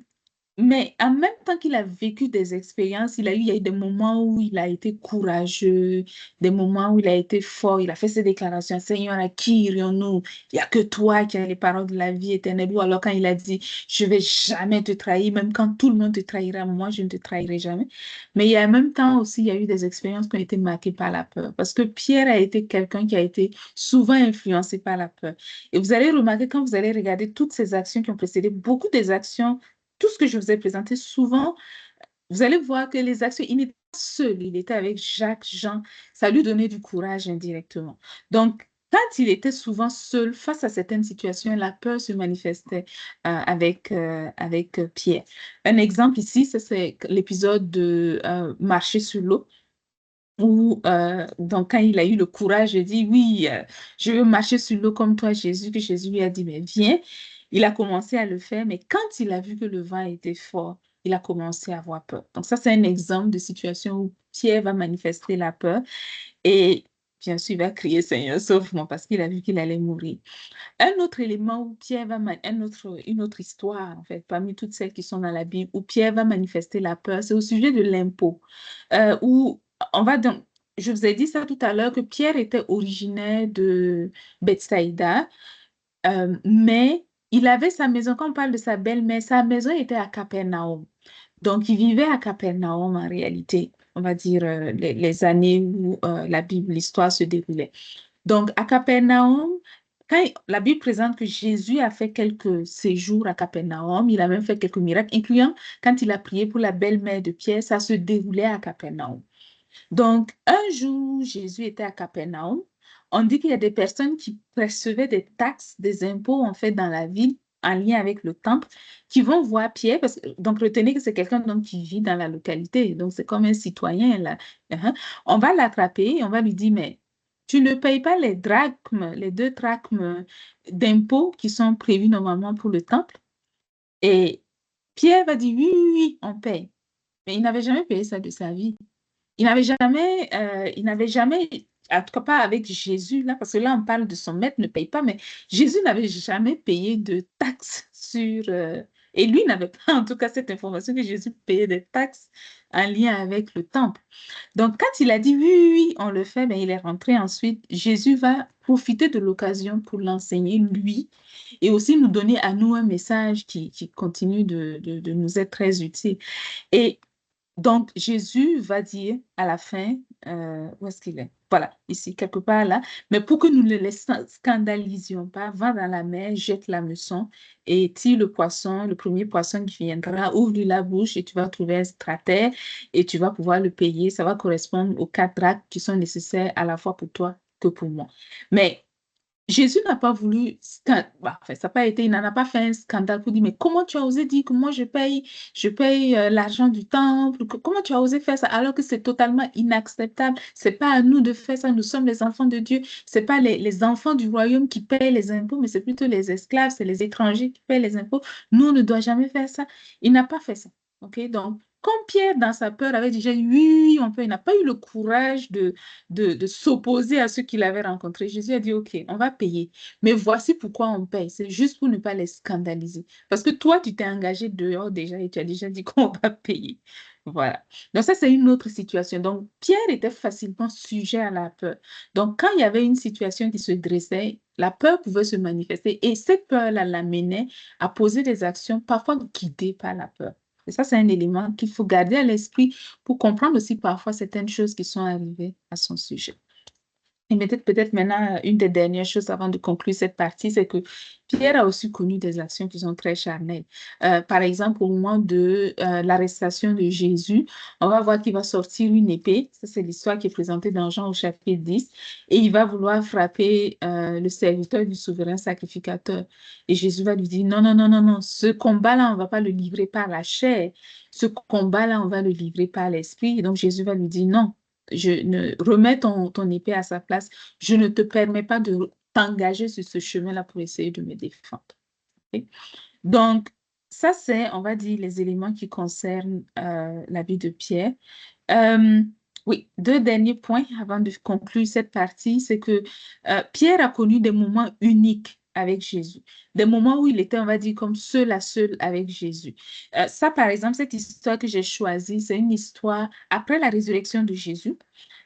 mais en même temps qu'il a vécu des expériences, il y a eu des moments où il a été courageux, des moments où il a été fort, il a fait ses déclarations, Seigneur, à qui irions-nous? Il n'y a que toi qui as les paroles de la vie éternelle. Ou alors quand il a dit, je ne vais jamais te trahir, même quand tout le monde te trahira, moi, je ne te trahirai jamais. Mais il y a en même temps aussi, il y a eu des expériences qui ont été marquées par la peur. Parce que Pierre a été quelqu'un qui a été souvent influencé par la peur. Et vous allez remarquer, quand vous allez regarder toutes ces actions qui ont précédé, beaucoup des actions tout ce que je vous ai présenté, souvent, vous allez voir que les actions, il n'était pas seul, il était avec Jacques, Jean, ça lui donnait du courage indirectement. Donc, quand il était souvent seul face à certaines situations, la peur se manifestait avec Pierre. Un exemple ici, c'est l'épisode de Marcher sur l'eau. Où, donc, quand il a eu le courage de dire, oui, je veux marcher sur l'eau comme toi, Jésus, que Jésus lui a dit, mais viens. Il a commencé à le faire, mais quand il a vu que le vent était fort, il a commencé à avoir peur. Donc, ça, c'est un exemple de situation où Pierre va manifester la peur et bien sûr, il va crier, Seigneur, sauve-moi, parce qu'il a vu qu'il allait mourir. Un autre élément où Pierre va, une autre histoire, en fait, parmi toutes celles qui sont dans la Bible, où Pierre va manifester la peur, c'est au sujet de l'impôt, où on va donc, je vous ai dit ça tout à l'heure, que Pierre était originaire de Bethsaïda, mais il avait sa maison, quand on parle de sa belle-mère, sa maison était à Capernaum. Donc, il vivait à Capernaum en réalité, on va dire les années où la Bible, l'histoire se déroulait. Donc, à Capernaum, quand la Bible présente que Jésus a fait quelques séjours à Capernaum, il a même fait quelques miracles, incluant quand il a prié pour la belle-mère de Pierre, ça se déroulait à Capernaum. Donc, un jour, Jésus était à Capernaum. On dit qu'il y a des personnes qui percevaient des taxes, des impôts, en fait, dans la ville, en lien avec le temple, qui vont voir Pierre, donc retenez que c'est quelqu'un donc, qui vit dans la localité, donc c'est comme un citoyen, là. On va l'attraper et on va lui dire, mais tu ne payes pas les drachmes, les 2 drachmes d'impôts qui sont prévus normalement pour le temple. Et Pierre va dire, oui, oui, oui, on paye. Mais il n'avait jamais payé ça de sa vie. Il n'avait jamais, en tout cas pas avec Jésus, là, parce que là, on parle de son maître ne paye pas, mais Jésus n'avait jamais payé de taxes sur... et lui n'avait pas, en tout cas, cette information que Jésus payait des taxes en lien avec le temple. Donc, quand il a dit oui, oui, oui, on le fait, ben, il est rentré ensuite. Jésus va profiter de l'occasion pour l'enseigner, lui, et aussi nous donner à nous un message qui continue de nous être très utile. Et donc, Jésus va dire à la fin, où est-ce qu'il est? Voilà, ici, quelque part là. Mais pour que nous ne les scandalisions pas, va dans la mer, jette l'hameçon et tire le poisson, le premier poisson qui viendra, ouvre-lui la bouche et tu vas trouver un stratège et tu vas pouvoir le payer. Ça va correspondre aux 4 drachmes qui sont nécessaires à la fois pour toi que pour moi. Mais Jésus n'a pas voulu, enfin, ça n'a pas été, il n'en a pas fait un scandale pour dire, mais comment tu as osé dire que moi je paye l'argent du temple, comment tu as osé faire ça alors que c'est totalement inacceptable. C'est pas à nous de faire ça, nous sommes les enfants de Dieu, c'est pas les enfants du royaume qui payent les impôts, mais c'est plutôt les esclaves, c'est les étrangers qui payent les impôts. Nous, on ne doit jamais faire ça. Il n'a pas fait ça. OK? Donc, comme Pierre, dans sa peur, avait déjà dit, oui, oui, on peut, il n'a pas eu le courage de s'opposer à ceux qu'il avait rencontrés. Jésus a dit, OK, on va payer. Mais voici pourquoi on paye. C'est juste pour ne pas les scandaliser. Parce que toi, tu t'es engagé dehors déjà et tu as déjà dit qu'on va payer. Voilà. Donc ça, c'est une autre situation. Donc, Pierre était facilement sujet à la peur. Donc, quand il y avait une situation qui se dressait, la peur pouvait se manifester. Et cette peur-là l'amenait à poser des actions parfois guidées par la peur. Et ça, c'est un élément qu'il faut garder à l'esprit pour comprendre aussi parfois certaines choses qui sont arrivées à son sujet. Et peut-être maintenant, une des dernières choses avant de conclure cette partie, c'est que Pierre a aussi connu des actions qui sont très charnelles. Par exemple, au moment de l'arrestation de Jésus, on va voir qu'il va sortir une épée. Ça, c'est l'histoire qui est présentée dans Jean au chapitre 10. Et il va vouloir frapper le serviteur du souverain sacrificateur. Et Jésus va lui dire, non, non, non, non, non, ce combat-là, on ne va pas le livrer par la chair. Ce combat-là, on va le livrer par l'esprit. Et donc, Jésus va lui dire, non. Remets ton épée à sa place. Je ne te permets pas de t'engager sur ce chemin-là pour essayer de me défendre. Ok? Donc, ça, c'est, on va dire, les éléments qui concernent la vie de Pierre. Euh, oui, deux derniers points avant de conclure cette partie, c'est que Pierre a connu des moments uniques avec Jésus, des moments où il était, on va dire, comme seul à seul avec Jésus. Ça, par exemple, cette histoire que j'ai choisie, c'est une histoire après la résurrection de Jésus.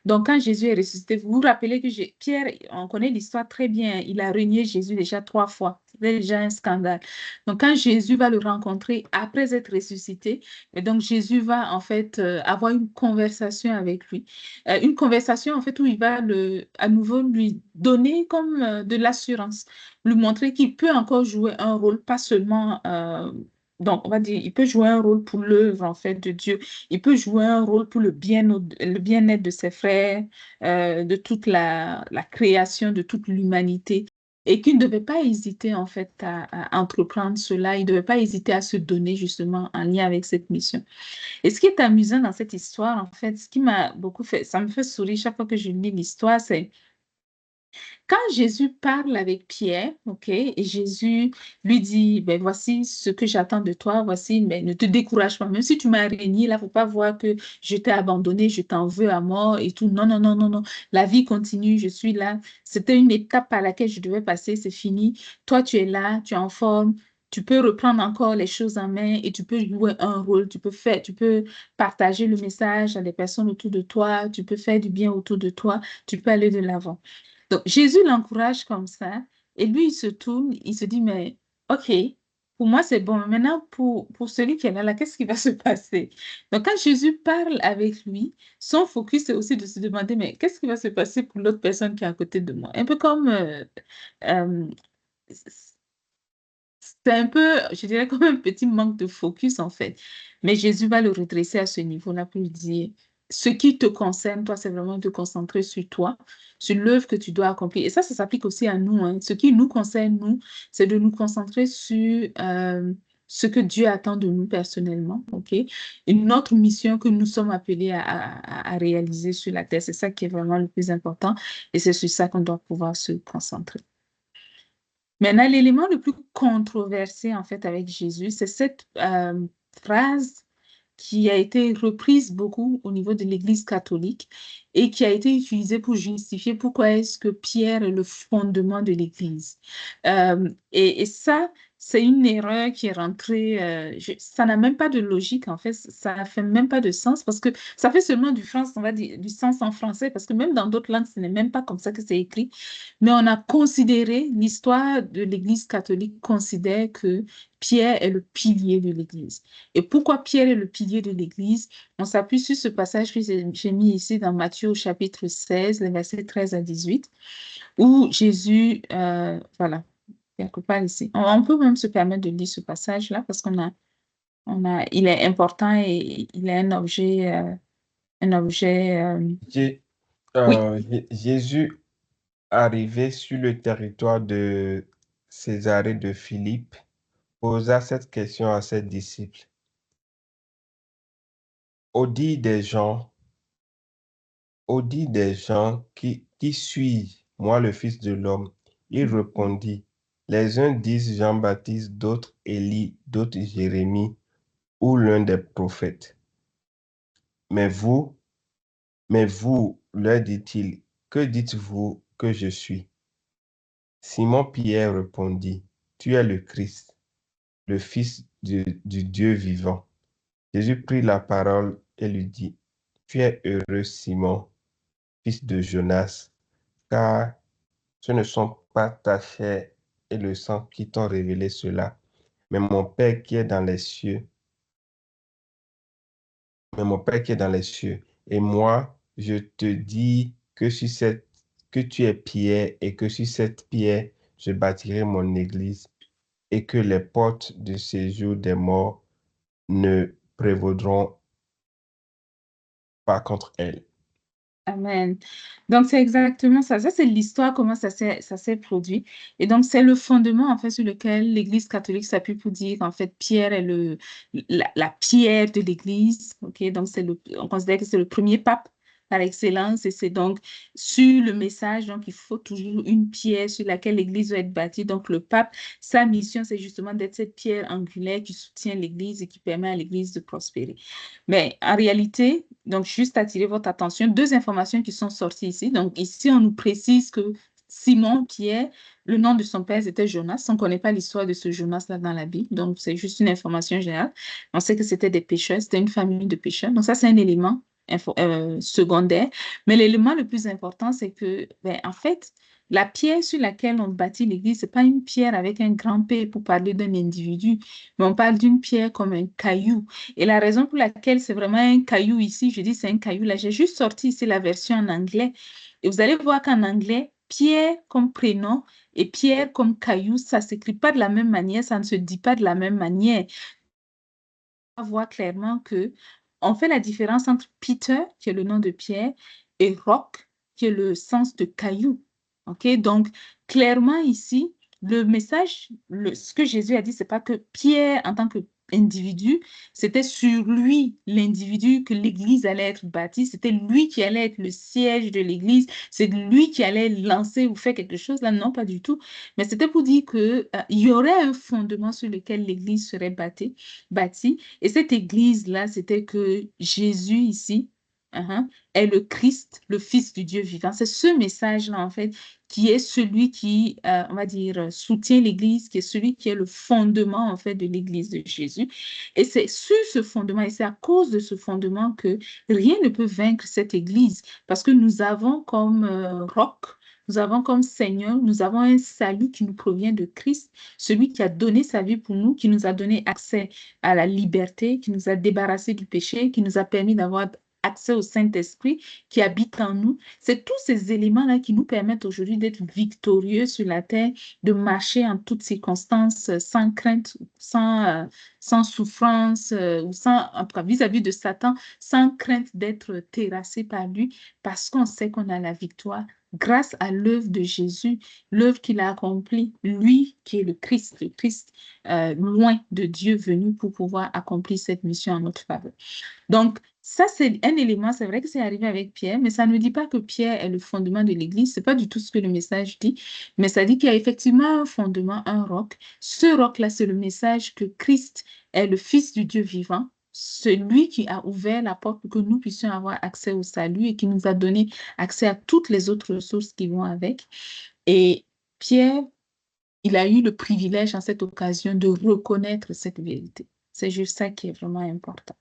Donc, quand Jésus est ressuscité, vous vous rappelez que Pierre, on connaît l'histoire très bien, il a renié Jésus déjà 3 fois. C'était déjà un scandale. Donc, quand Jésus va le rencontrer après être ressuscité, et donc Jésus va en fait avoir une conversation avec lui. Une conversation en fait où il va à nouveau lui donner comme de l'assurance, lui montrer qu'il peut encore jouer un rôle, pas seulement... donc, on va dire, il peut jouer un rôle pour l'œuvre, en fait, de Dieu. Il peut jouer un rôle pour le bien-être de ses frères, de toute la création, de toute l'humanité. Et qu'il ne devait pas hésiter, en fait, à entreprendre cela. Il ne devait pas hésiter à se donner, justement, en lien avec cette mission. Et ce qui est amusant dans cette histoire, en fait, ce qui m'a beaucoup fait, ça me fait sourire chaque fois que je lis l'histoire, c'est quand Jésus parle avec Pierre, ok, et Jésus lui dit, ben voici ce que j'attends de toi, voici, mais ne te décourage pas, même si tu m'as régné, là, faut pas voir que je t'ai abandonné, je t'en veux à mort et tout. Non, non, non, non, non. La vie continue, je suis là. C'était une étape par laquelle je devais passer, c'est fini. Toi, tu es là, tu es en forme. Tu peux reprendre encore les choses en main et tu peux jouer un rôle. Tu peux partager le message à des personnes autour de toi. Tu peux faire du bien autour de toi. Tu peux aller de l'avant. Donc, Jésus l'encourage comme ça, et lui, il se tourne, il se dit, mais OK, pour moi, c'est bon. Maintenant, pour celui qui est là, qu'est-ce qui va se passer? Donc, quand Jésus parle avec lui, son focus, c'est aussi de se demander, mais qu'est-ce qui va se passer pour l'autre personne qui est à côté de moi? Un peu comme, euh, c'est un peu, je dirais, comme un petit manque de focus, en fait. Mais Jésus va le redresser à ce niveau-là pour lui dire, ce qui te concerne, toi, c'est vraiment de te concentrer sur toi, sur l'œuvre que tu dois accomplir. Et ça s'applique aussi à nous, hein. Ce qui nous concerne, nous, c'est de nous concentrer sur ce que Dieu attend de nous personnellement, OK? Une autre mission que nous sommes appelés à réaliser sur la terre. C'est ça qui est vraiment le plus important. Et c'est sur ça qu'on doit pouvoir se concentrer. Maintenant, l'élément le plus controversé, en fait, avec Jésus, c'est cette phrase qui a été reprise beaucoup au niveau de l'Église catholique et qui a été utilisée pour justifier pourquoi est-ce que Pierre est le fondement de l'Église. Et ça, c'est une erreur qui est rentrée, ça n'a même pas de logique, en fait, ça ne fait même pas de sens parce que ça fait seulement du sens, on va dire, du sens en français, parce que même dans d'autres langues, ce n'est même pas comme ça que c'est écrit. Mais on a considéré, l'histoire de l'Église catholique considère que Pierre est le pilier de l'Église. Et pourquoi Pierre est le pilier de l'Église? On s'appuie sur ce passage que j'ai mis ici dans Matthieu au chapitre 16, les versets 13 à 18, où Jésus, voilà, quelque part ici. On peut même se permettre de lire ce passage-là parce il est important et il est un objet, Jé- oui. Jésus, arrivé sur le territoire de Césarée de Philippe, posa cette question à ses disciples. Au dit des gens, qui suis-je, moi le Fils de l'homme? Il répondit, les uns disent Jean-Baptiste, d'autres Élie, d'autres Jérémie ou l'un des prophètes. Mais vous, leur dit-il, que dites-vous que je suis? Simon-Pierre répondit, tu es le Christ, le Fils du Dieu vivant. Jésus prit la parole et lui dit, tu es heureux, Simon, fils de Jonas, car ce ne sont pas ta chair et le sang qui t'ont révélé cela, mais mon Père qui est dans les cieux. Mais mon Père qui est dans les cieux. Et moi, je te dis que sur cette que tu es pierre et que sur cette pierre, je bâtirai mon église et que les portes du séjour des morts ne prévaudront pas contre elle. Amen. Donc, c'est exactement ça. Ça, c'est l'histoire, comment ça s'est produit. Et donc, c'est le fondement, en fait, sur lequel l'Église catholique s'appuie pour dire qu'en fait, Pierre est la pierre de l'Église. OK? Donc, on considère que c'est le premier pape par excellence. Et c'est donc sur le message, donc, il faut toujours une pierre sur laquelle l'Église doit être bâtie. Donc, le pape, sa mission, c'est justement d'être cette pierre angulaire qui soutient l'Église et qui permet à l'Église de prospérer. Mais en réalité, donc juste attirer votre attention, deux informations qui sont sorties ici. Donc ici, on nous précise que Simon Pierre, le nom de son père, c'était Jonas. On ne connaît pas l'histoire de ce Jonas-là dans la Bible. Donc c'est juste une information générale. On sait que c'était des pêcheurs, c'était une famille de pêcheurs. Donc ça, c'est un élément secondaire. Mais l'élément le plus important, c'est que, ben, en fait, la pierre sur laquelle on bâtit l'église, ce n'est pas une pierre avec un grand P pour parler d'un individu, mais on parle d'une pierre comme un caillou. Et la raison pour laquelle c'est vraiment un caillou ici, je dis c'est un caillou là, j'ai juste sorti ici la version en anglais. Et vous allez voir qu'en anglais, Pierre comme prénom et Pierre comme caillou, ça ne s'écrit pas de la même manière, ça ne se dit pas de la même manière. On voit clairement que on fait la différence entre Peter, qui est le nom de Pierre, et Rock, qui est le sens de caillou. OK? Donc, clairement ici, le message, ce que Jésus a dit, c'est pas que Pierre, en tant qu'individu, c'était sur lui, l'individu, que l'Église allait être bâtie. C'était lui qui allait être le siège de l'Église. C'est lui qui allait lancer ou faire quelque chose. Là, non, pas du tout. Mais c'était pour dire que, il y aurait un fondement sur lequel l'Église serait bâtie. Et cette église-là, c'était que Jésus ici est le Christ, le Fils du Dieu vivant. C'est ce message-là, en fait, qui est celui qui, on va dire, soutient l'église, qui est celui qui est le fondement, en fait, de l'église de Jésus. Et c'est sur ce fondement, et c'est à cause de ce fondement que rien ne peut vaincre cette église, parce que nous avons comme roc, nous avons comme Seigneur, nous avons un salut qui nous provient de Christ, celui qui a donné sa vie pour nous, qui nous a donné accès à la liberté, qui nous a débarrassés du péché, qui nous a permis d'avoir accès au Saint-Esprit qui habite en nous. C'est tous ces éléments-là qui nous permettent aujourd'hui d'être victorieux sur la terre, de marcher en toutes circonstances, sans crainte, sans souffrance, ou sans, en tout cas, vis-à-vis de Satan, sans crainte d'être terrassé par lui, parce qu'on sait qu'on a la victoire grâce à l'œuvre de Jésus, l'œuvre qu'il a accomplie, lui qui est le Christ loin de Dieu venu pour pouvoir accomplir cette mission en notre faveur. Donc, ça, c'est un élément, c'est vrai que c'est arrivé avec Pierre, mais ça ne dit pas que Pierre est le fondement de l'Église, ce n'est pas du tout ce que le message dit, mais ça dit qu'il y a effectivement un fondement, un roc. Ce roc-là, c'est le message que Christ est le Fils du Dieu vivant, celui qui a ouvert la porte pour que nous puissions avoir accès au salut et qui nous a donné accès à toutes les autres ressources qui vont avec. Et Pierre, il a eu le privilège en cette occasion de reconnaître cette vérité. C'est juste ça qui est vraiment important.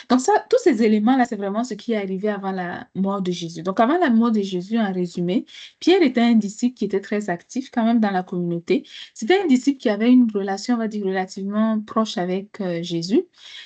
Donc ça, tous ces éléments-là, c'est vraiment ce qui est arrivé avant la mort de Jésus. Donc avant la mort de Jésus, en résumé, Pierre était un disciple qui était très actif quand même dans la communauté. C'était un disciple qui avait une relation, on va dire, relativement proche avec Jésus.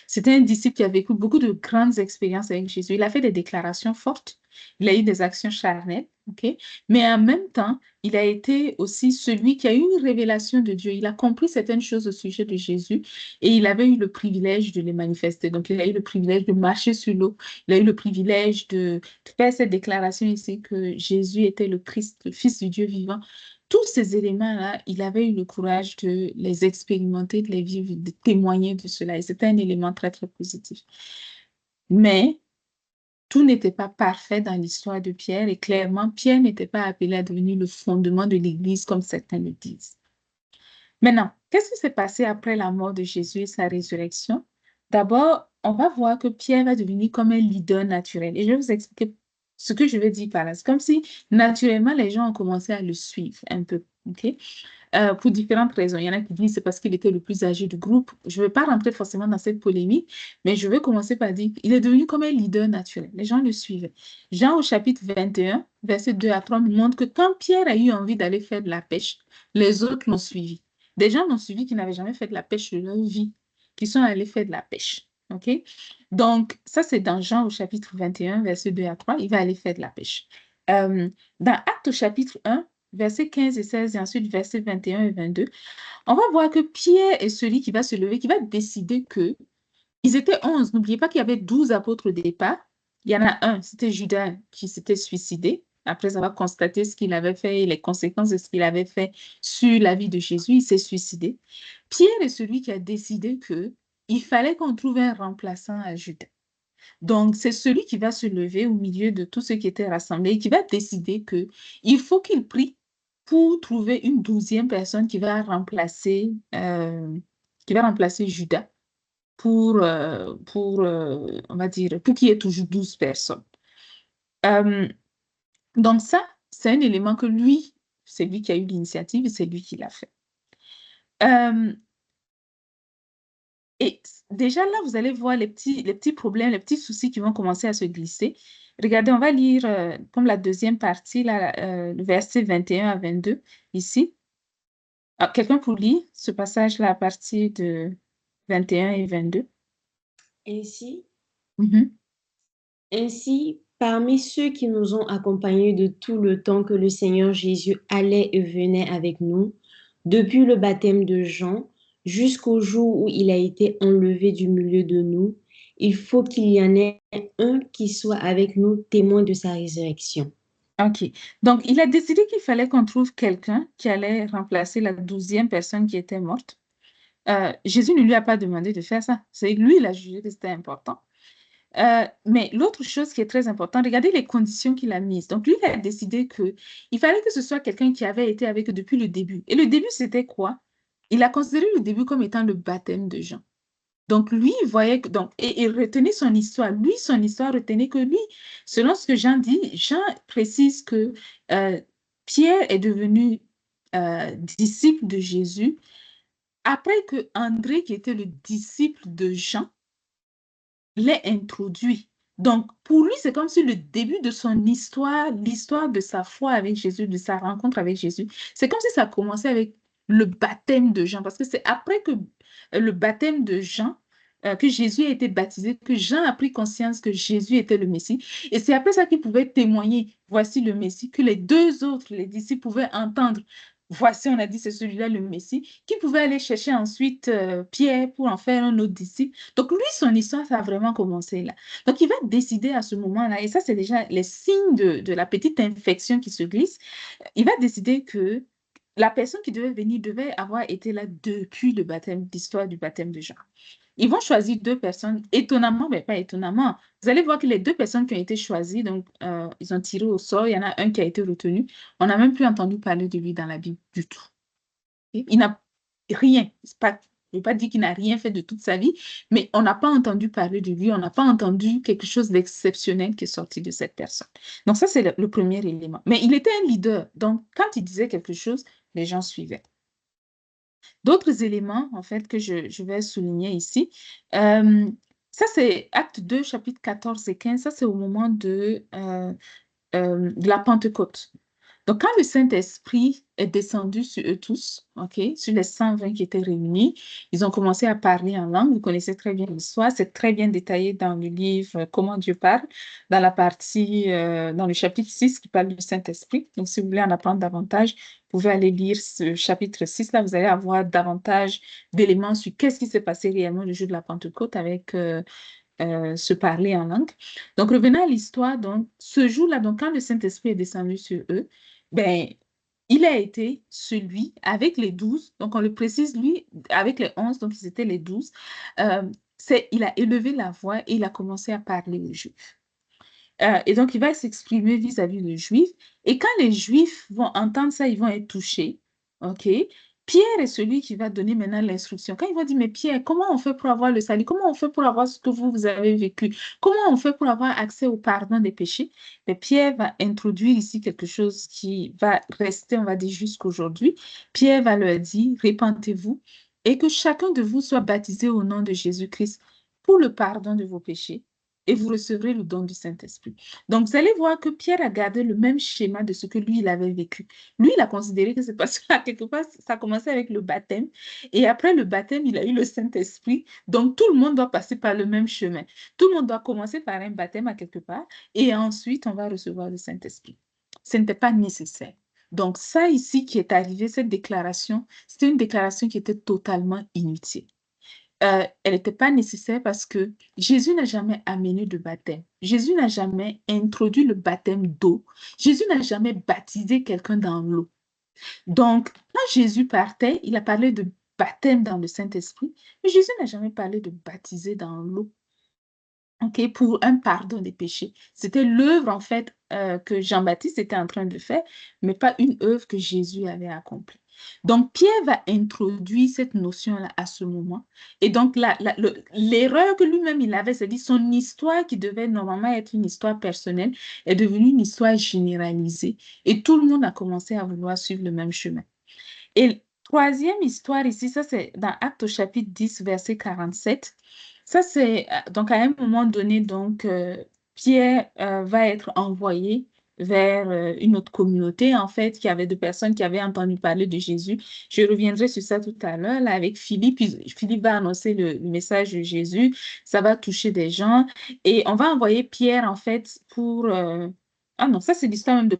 C'était un disciple qui a vécu beaucoup de grandes expériences avec Jésus. Il a fait des déclarations fortes. Il a eu des actions charnelles, ok? Mais en même temps, il a été aussi celui qui a eu une révélation de Dieu. Il a compris certaines choses au sujet de Jésus et il avait eu le privilège de les manifester. Donc, il a eu le privilège de marcher sur l'eau. Il a eu le privilège de faire cette déclaration ici que Jésus était le Christ, le Fils du Dieu vivant. Tous ces éléments-là, il avait eu le courage de les expérimenter, de les vivre, de témoigner de cela. Et c'était un élément très, très positif. Mais tout n'était pas parfait dans l'histoire de Pierre et clairement, Pierre n'était pas appelé à devenir le fondement de l'Église comme certains le disent. Maintenant, qu'est-ce qui s'est passé après la mort de Jésus et sa résurrection? D'abord, on va voir que Pierre va devenir comme un leader naturel. Et je vais vous expliquer ce que je veux dire par là. C'est comme si, naturellement, les gens ont commencé à le suivre un peu. OK? Pour différentes raisons. Il y en a qui disent que c'est parce qu'il était le plus âgé du groupe. Je ne vais pas rentrer forcément dans cette polémique, mais je vais commencer par dire qu'il est devenu comme un leader naturel. Les gens le suivaient. Jean au chapitre 21, versets 2 à 3, nous montre que quand Pierre a eu envie d'aller faire de la pêche, les autres l'ont suivi. Des gens l'ont suivi qui n'avaient jamais fait de la pêche de leur vie, qui sont allés faire de la pêche. OK? Donc, ça, c'est dans Jean au chapitre 21, versets 2 à 3. Il va aller faire de la pêche. Dans Actes chapitre 1, versets 15 et 16, et ensuite versets 21 et 22, on va voir que Pierre est celui qui va se lever, qui va décider que ils étaient 11. N'oubliez pas qu'il y avait 12 apôtres au départ. Il y en a un, c'était Judas, qui s'était suicidé après avoir constaté ce qu'il avait fait et les conséquences de ce qu'il avait fait sur la vie de Jésus. Il s'est suicidé. Pierre est celui qui a décidé qu'il fallait qu'on trouve un remplaçant à Judas. Donc, c'est celui qui va se lever au milieu de tous ceux qui étaient rassemblés et qui va décider qu'il faut qu'il prie pour trouver une 12e personne qui va remplacer Judas on va dire, pour qu'il y ait toujours 12 personnes. Donc ça, c'est un élément que lui, c'est lui qui a eu l'initiative et c'est lui qui l'a fait. Et déjà là, vous allez voir les petits problèmes, les petits soucis qui vont commencer à se glisser. Regardez, on va lire comme la deuxième partie, là, le verset 21 à 22, ici. Quelqu'un pour lire ce passage-là à partir de 21 et 22. Ainsi, parmi ceux qui nous ont accompagnés de tout le temps que le Seigneur Jésus allait et venait avec nous, depuis le baptême de Jean jusqu'au jour où il a été enlevé du milieu de nous, il faut qu'il y en ait un qui soit avec nous, témoin de sa résurrection. OK. Donc, il a décidé qu'il fallait qu'on trouve quelqu'un qui allait remplacer la 12e personne qui était morte. Jésus ne lui a pas demandé de faire ça. C'est lui, il a jugé que c'était important. Mais l'autre chose qui est très importante, regardez les conditions qu'il a mises. Donc, lui, il a décidé qu'il fallait que ce soit quelqu'un qui avait été avec eux depuis le début. Et le début, c'était quoi? Il a considéré le début comme étant le baptême de Jean. Donc, lui, il voyait que, et il retenait son histoire. Lui, son histoire retenait que lui, selon ce que Jean dit, Jean précise que Pierre est devenu disciple de Jésus après que André, qui était le disciple de Jean, l'ait introduit. Donc, pour lui, c'est comme si le début de son histoire, l'histoire de sa foi avec Jésus, de sa rencontre avec Jésus, c'est comme si ça commençait avec le baptême de Jean, parce que c'est après que le baptême de Jean, que Jésus a été baptisé, que Jean a pris conscience que Jésus était le Messie. Et c'est après ça qu'il pouvait témoigner, voici le Messie, que les deux autres, les disciples, pouvaient entendre. Voici, on a dit, c'est celui-là le Messie, qui pouvait aller chercher ensuite Pierre pour en faire un autre disciple. Donc, lui, son histoire, ça a vraiment commencé là. Donc, il va décider à ce moment-là, et ça, c'est déjà les signes de la petite infection qui se glisse. Il va décider que la personne qui devait venir devait avoir été là depuis le baptême, l'histoire du baptême de Jean. Ils vont choisir deux personnes, étonnamment, mais pas étonnamment. Vous allez voir que les deux personnes qui ont été choisies, donc ils ont tiré au sort, il y en a un qui a été retenu. On n'a même plus entendu parler de lui dans la Bible du tout. Okay? Il n'a rien, je ne veux pas dire qu'il n'a rien fait de toute sa vie, mais on n'a pas entendu parler de lui, on n'a pas entendu quelque chose d'exceptionnel qui est sorti de cette personne. Donc ça, c'est le premier élément. Mais il était un leader, donc quand il disait quelque chose, les gens suivaient. D'autres éléments, en fait, que je vais souligner ici. Ça, c'est Acte 2, chapitre 14 et 15. Ça, c'est au moment de la Pentecôte. Donc, quand le Saint-Esprit est descendu sur eux tous, sur les 120 qui étaient réunis, ils ont commencé à parler en langue. Vous connaissez très bien l'histoire. C'est très bien détaillé dans le livre Comment Dieu parle, dans la partie, dans le chapitre 6 qui parle du Saint-Esprit. Donc, si vous voulez en apprendre davantage, vous pouvez aller lire ce chapitre 6. Là, vous allez avoir davantage d'éléments sur qu'est-ce qui s'est passé réellement le jour de la Pentecôte avec se parler en langue. Donc, revenons à l'histoire. Donc, ce jour-là, donc, quand le Saint-Esprit est descendu sur eux, ben, il a été celui avec les 12, donc on le précise, lui, avec les 11, donc ils étaient les 12, il a élevé la voix et il a commencé à parler aux Juifs. Et donc, il va s'exprimer vis-à-vis des Juifs. Et quand les Juifs vont entendre ça, ils vont être touchés. OK? Pierre est celui qui va donner maintenant l'instruction. Quand ils vont dire, mais Pierre, comment on fait pour avoir le salut? Comment on fait pour avoir ce que vous avez vécu? Comment on fait pour avoir accès au pardon des péchés? Mais Pierre va introduire ici quelque chose qui va rester, on va dire, jusqu'aujourd'hui. Pierre va leur dire, répentez-vous et que chacun de vous soit baptisé au nom de Jésus-Christ pour le pardon de vos péchés et vous recevrez le don du Saint-Esprit. Donc, vous allez voir que Pierre a gardé le même schéma de ce que lui, il avait vécu. Lui, il a considéré que c'est parce que quelque part, ça a commencé avec le baptême. Et après le baptême, il a eu le Saint-Esprit. Donc, tout le monde doit passer par le même chemin. Tout le monde doit commencer par un baptême à quelque part. Et ensuite, on va recevoir le Saint-Esprit. ce n'était pas nécessaire. Donc, ça ici qui est arrivé, cette déclaration, c'était une déclaration qui était totalement inutile. Elle n'était pas nécessaire parce que Jésus n'a jamais amené de baptême. Jésus n'a jamais introduit le baptême d'eau. Jésus n'a jamais baptisé quelqu'un dans l'eau. Donc, quand Jésus partait, il a parlé de baptême dans le Saint-Esprit, mais Jésus n'a jamais parlé de baptiser dans l'eau. OK, pour un pardon des péchés. C'était l'œuvre, en fait, que Jean-Baptiste était en train de faire, mais pas une œuvre que Jésus avait accomplie. Donc, Pierre va introduire cette notion-là à ce moment. Et donc, l'erreur que lui-même il avait, c'est-à-dire son histoire qui devait normalement être une histoire personnelle, est devenue une histoire généralisée. Et tout le monde a commencé à vouloir suivre le même chemin. Et troisième histoire ici, ça c'est dans Actes au chapitre 10, verset 47. Ça c'est, donc à un moment donné, donc Pierre va être envoyé vers une autre communauté, en fait, qui avait de personnes qui avaient entendu parler de Jésus. Je reviendrai sur ça tout à l'heure, là, avec Philippe. Philippe va annoncer le message de Jésus. Ça va toucher des gens. Et on va envoyer Pierre, en fait, pour... Ah non, ça c'est l'histoire même de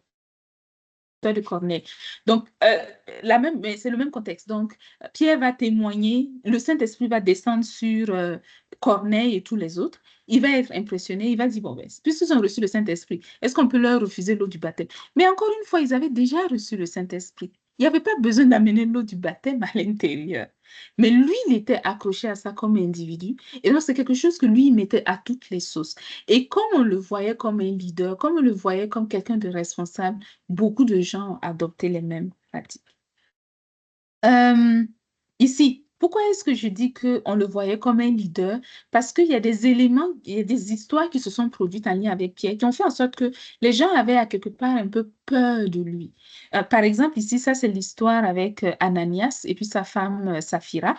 Corneille. Donc, mais c'est le même contexte. Donc, Pierre va témoigner, le Saint-Esprit va descendre sur Corneille et tous les autres. Il va être impressionné, il va dire, bon, ben, puisqu'ils ont reçu le Saint-Esprit, est-ce qu'on peut leur refuser l'eau du baptême? Mais encore une fois, ils avaient déjà reçu le Saint-Esprit. Il n'y avait pas besoin d'amener l'eau du baptême à l'intérieur. Mais lui, il était accroché à ça comme individu. Et donc, c'est quelque chose que lui, il mettait à toutes les sauces. Et comme on le voyait comme un leader, comme on le voyait comme quelqu'un de responsable, beaucoup de gens ont adopté les mêmes pratiques. Ici, pourquoi est-ce que je dis qu'on le voyait comme un leader? Parce qu'il y a des éléments, il y a des histoires qui se sont produites en lien avec Pierre, qui ont fait en sorte que les gens avaient à quelque part un peu peur de lui. Par exemple, ici, ça c'est l'histoire avec Ananias et puis sa femme Saphira,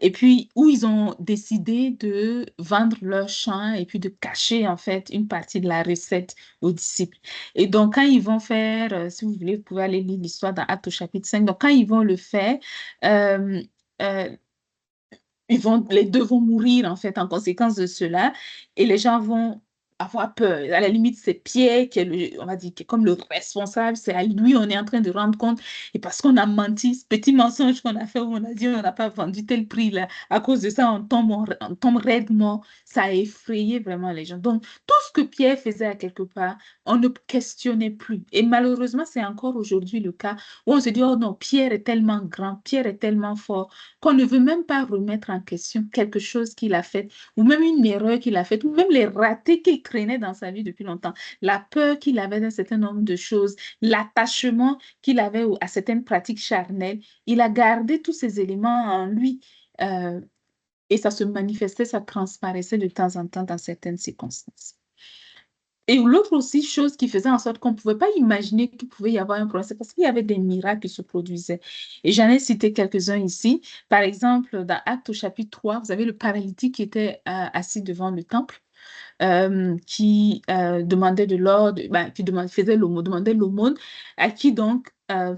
et puis où ils ont décidé de vendre leur champ et puis de cacher en fait une partie de la recette aux disciples. Et donc, quand ils vont faire, si vous voulez, vous pouvez aller lire l'histoire dans Actes au chapitre 5. Donc, quand ils vont le faire, euh, euh, les deux vont mourir en fait en conséquence de cela et les gens vont avoir peur. À la limite, c'est Pierre qui est on va dire, qui est comme le responsable. C'est à lui on est en train de rendre compte. Et parce qu'on a menti, ce petit mensonge qu'on a fait où on a dit on n'a pas vendu tel prix là, à cause de ça, on tombe raidement. Ça a effrayé vraiment les gens. Donc, tout ce que Pierre faisait à quelque part, on ne questionnait plus. Et malheureusement, c'est encore aujourd'hui le cas où on se dit, oh non, Pierre est tellement grand, Pierre est tellement fort qu'on ne veut même pas remettre en question quelque chose qu'il a fait, ou même une erreur qu'il a faite, ou même les ratés qu'il traînait dans sa vie depuis longtemps, la peur qu'il avait d'un certain nombre de choses, l'attachement qu'il avait à certaines pratiques charnelles. Il a gardé tous ces éléments en lui et ça se manifestait, ça transparaissait de temps en temps dans certaines circonstances. Et l'autre aussi chose qui faisait en sorte qu'on ne pouvait pas imaginer qu'il pouvait y avoir un problème, c'est parce qu'il y avait des miracles qui se produisaient. Et j'en ai cité quelques-uns ici. Par exemple, dans Actes au chapitre 3, vous avez le paralytique qui était assis devant le temple, qui demandait de l'ordre, faisait l'aumône, demandait l'aumône, à qui donc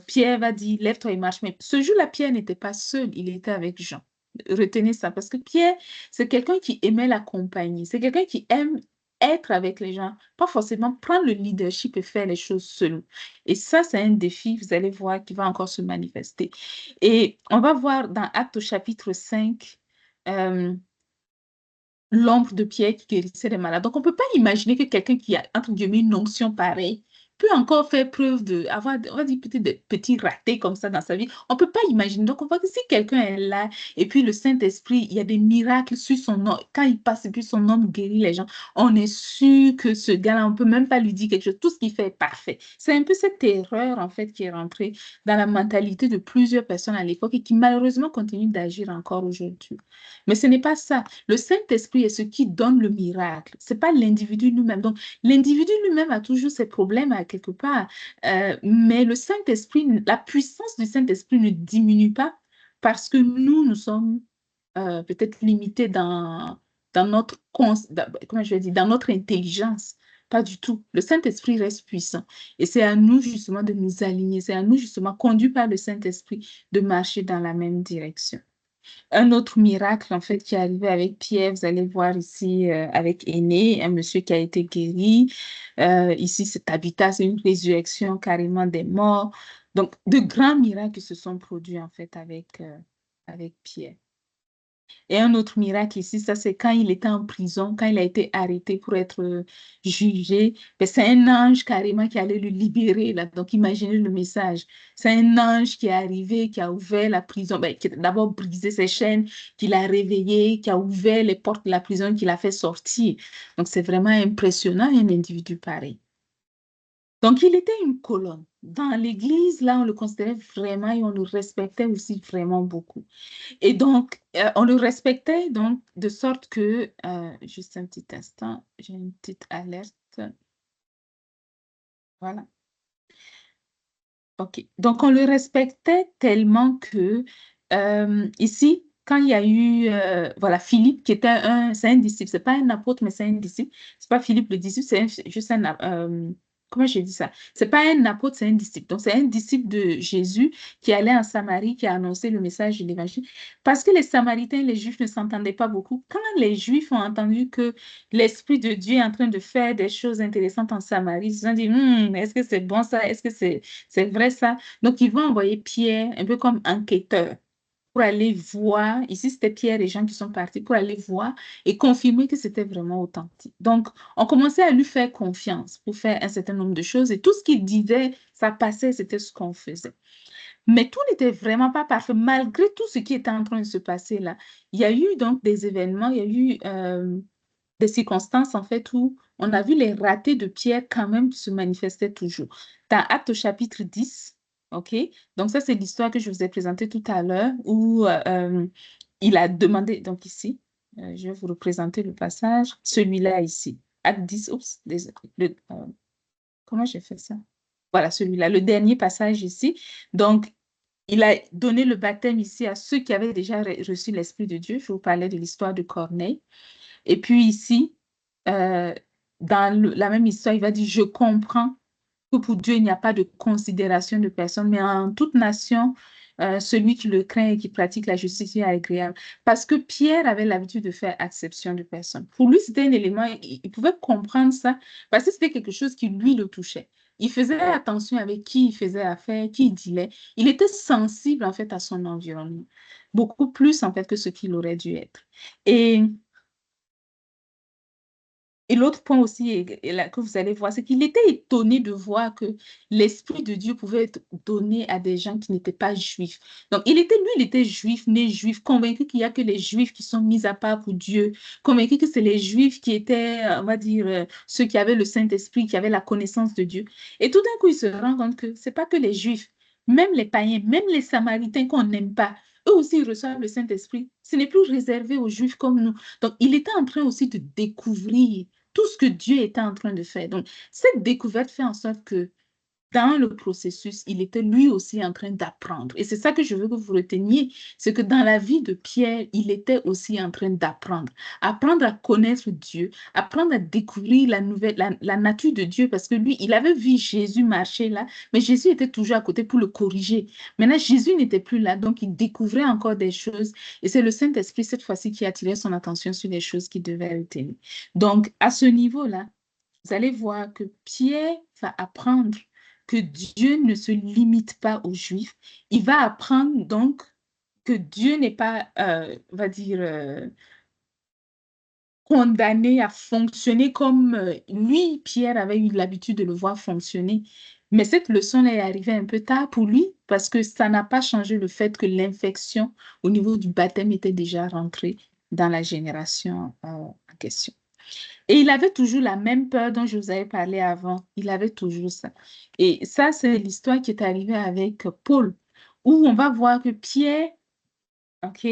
Pierre va dire, lève-toi et marche. Mais ce jour-là, Pierre n'était pas seul, il était avec Jean. Retenez ça, parce que Pierre, c'est quelqu'un qui aimait la compagnie, c'est quelqu'un qui aime être avec les gens, pas forcément prendre le leadership et faire les choses seul. Et ça, c'est un défi, vous allez voir, qui va encore se manifester. Et on va voir dans Actes au chapitre 5, l'ombre de Pierre qui guérissait les malades. Donc, on ne peut pas imaginer que quelqu'un qui a, entre guillemets, une onction pareille peut encore faire preuve d'avoir, on va dire, peut-être des petits ratés comme ça dans sa vie. On ne peut pas imaginer. Donc, on voit que si quelqu'un est là, et puis le Saint-Esprit, il y a des miracles sur son nom. Quand il passe, et puis son nom guérit les gens, on est sûr que ce gars-là, on ne peut même pas lui dire quelque chose. Tout ce qu'il fait est parfait. C'est un peu cette erreur, en fait, qui est rentrée dans la mentalité de plusieurs personnes à l'époque et qui, malheureusement, continue d'agir encore aujourd'hui. Mais ce n'est pas ça. Le Saint-Esprit est ce qui donne le miracle. Ce n'est pas l'individu lui-même. Donc, l'individu lui-même a toujours ses problèmes à quelque part. Mais le Saint-Esprit, la puissance du Saint-Esprit ne diminue pas parce que nous sommes peut-être limités dans notre, comment je vais dire, dans notre intelligence. Pas du tout. Le Saint-Esprit reste puissant. Et c'est à nous justement de nous aligner. C'est à nous justement, conduits par le Saint-Esprit, de marcher dans la même direction. Un autre miracle, en fait, qui est arrivé avec Pierre, vous allez voir ici avec Aîné, un monsieur qui a été guéri. Ici, cet habitat, c'est une résurrection carrément des morts. Donc, de grands miracles se sont produits, en fait, avec Pierre. Et un autre miracle ici, ça c'est quand il était en prison, quand il a été arrêté pour être jugé, ben, c'est un ange carrément qui allait le libérer là. Donc imaginez le message. C'est un ange qui est arrivé, qui a ouvert la prison, ben, qui a d'abord brisé ses chaînes, qui l'a réveillé, qui a ouvert les portes de la prison, qui l'a fait sortir. Donc c'est vraiment impressionnant un individu pareil. Donc, il était une colonne. Dans l'église, là, on le considérait vraiment et on le respectait aussi vraiment beaucoup. Et donc, on le respectait donc de sorte que, juste un petit instant, j'ai une petite alerte. Voilà. OK. Donc, on le respectait tellement que, ici, quand il y a eu, voilà, Philippe, qui était c'est un disciple, c'est pas un apôtre, mais c'est un disciple. C'est pas Philippe le disciple, juste comment je dis ça? C'est pas un apôtre, c'est un disciple. Donc, c'est un disciple de Jésus qui allait en Samarie, qui a annoncé le message de l'Évangile. Parce que les Samaritains, les Juifs ne s'entendaient pas beaucoup. Quand les Juifs ont entendu que l'Esprit de Dieu est en train de faire des choses intéressantes en Samarie, ils se sont dit, est-ce que c'est bon ça? Est-ce que c'est vrai ça? Donc, ils vont envoyer Pierre un peu comme enquêteur pour aller voir. Ici, c'était Pierre et Jean qui sont partis pour aller voir et confirmer que c'était vraiment authentique. Donc, on commençait à lui faire confiance pour faire un certain nombre de choses et tout ce qu'il disait, ça passait, c'était ce qu'on faisait. Mais tout n'était vraiment pas parfait. Malgré tout ce qui était en train de se passer là, il y a eu donc des événements, il y a eu des circonstances en fait où on a vu les ratés de Pierre quand même se manifester toujours. Dans Actes au chapitre 10, OK? Donc ça, c'est l'histoire que je vous ai présentée tout à l'heure où il a demandé, donc ici, je vais vous représenter le passage, celui-là ici. Acte 10, oups, comment j'ai fait ça? Voilà, celui-là, le dernier passage ici. Donc, il a donné le baptême ici à ceux qui avaient déjà reçu l'Esprit de Dieu. Je vous parlais de l'histoire de Corneille. Et puis ici, dans la même histoire, il va dire, je comprends que pour Dieu, il n'y a pas de considération de personne, mais en toute nation, celui qui le craint et qui pratique la justice est agréable. Parce que Pierre avait l'habitude de faire acception de personne. Pour lui, c'était un élément, il pouvait comprendre ça, parce que c'était quelque chose qui lui le touchait. Il faisait attention avec qui il faisait affaire, qui il dealait. Il était sensible, en fait, à son environnement. Beaucoup plus, en fait, que ce qu'il aurait dû être. Et l'autre point aussi que vous allez voir, c'est qu'il était étonné de voir que l'Esprit de Dieu pouvait être donné à des gens qui n'étaient pas juifs. Donc, lui, il était juif, né juif, convaincu qu'il n'y a que les juifs qui sont mis à part pour Dieu, convaincu que c'est les juifs qui étaient, on va dire, ceux qui avaient le Saint-Esprit, qui avaient la connaissance de Dieu. Et tout d'un coup, il se rend compte que ce n'est pas que les juifs, même les païens, même les Samaritains qu'on n'aime pas, eux aussi, ils reçoivent le Saint-Esprit. Ce n'est plus réservé aux juifs comme nous. Donc, il était en train aussi de découvrir tout ce que Dieu était en train de faire. Donc, cette découverte fait en sorte que dans le processus, il était lui aussi en train d'apprendre. Et c'est ça que je veux que vous reteniez, c'est que dans la vie de Pierre, il était aussi en train d'apprendre. Apprendre à connaître Dieu, apprendre à découvrir la nature de Dieu, parce que lui, il avait vu Jésus marcher là, mais Jésus était toujours à côté pour le corriger. Maintenant, Jésus n'était plus là, donc il découvrait encore des choses. Et c'est le Saint-Esprit, cette fois-ci, qui attirait son attention sur les choses qu'il devait retenir. Donc, à ce niveau-là, vous allez voir que Pierre va apprendre que Dieu ne se limite pas aux Juifs. Il va apprendre donc que Dieu n'est pas, on va dire, condamné à fonctionner comme lui, Pierre, avait eu l'habitude de le voir fonctionner. Mais cette leçon est arrivée un peu tard pour lui parce que ça n'a pas changé le fait que l'infection au niveau du baptême était déjà rentrée dans la génération en question. Et il avait toujours la même peur dont je vous avais parlé avant. Il avait toujours ça. Et ça, c'est l'histoire qui est arrivée avec Paul, où on va voir que Pierre, OK,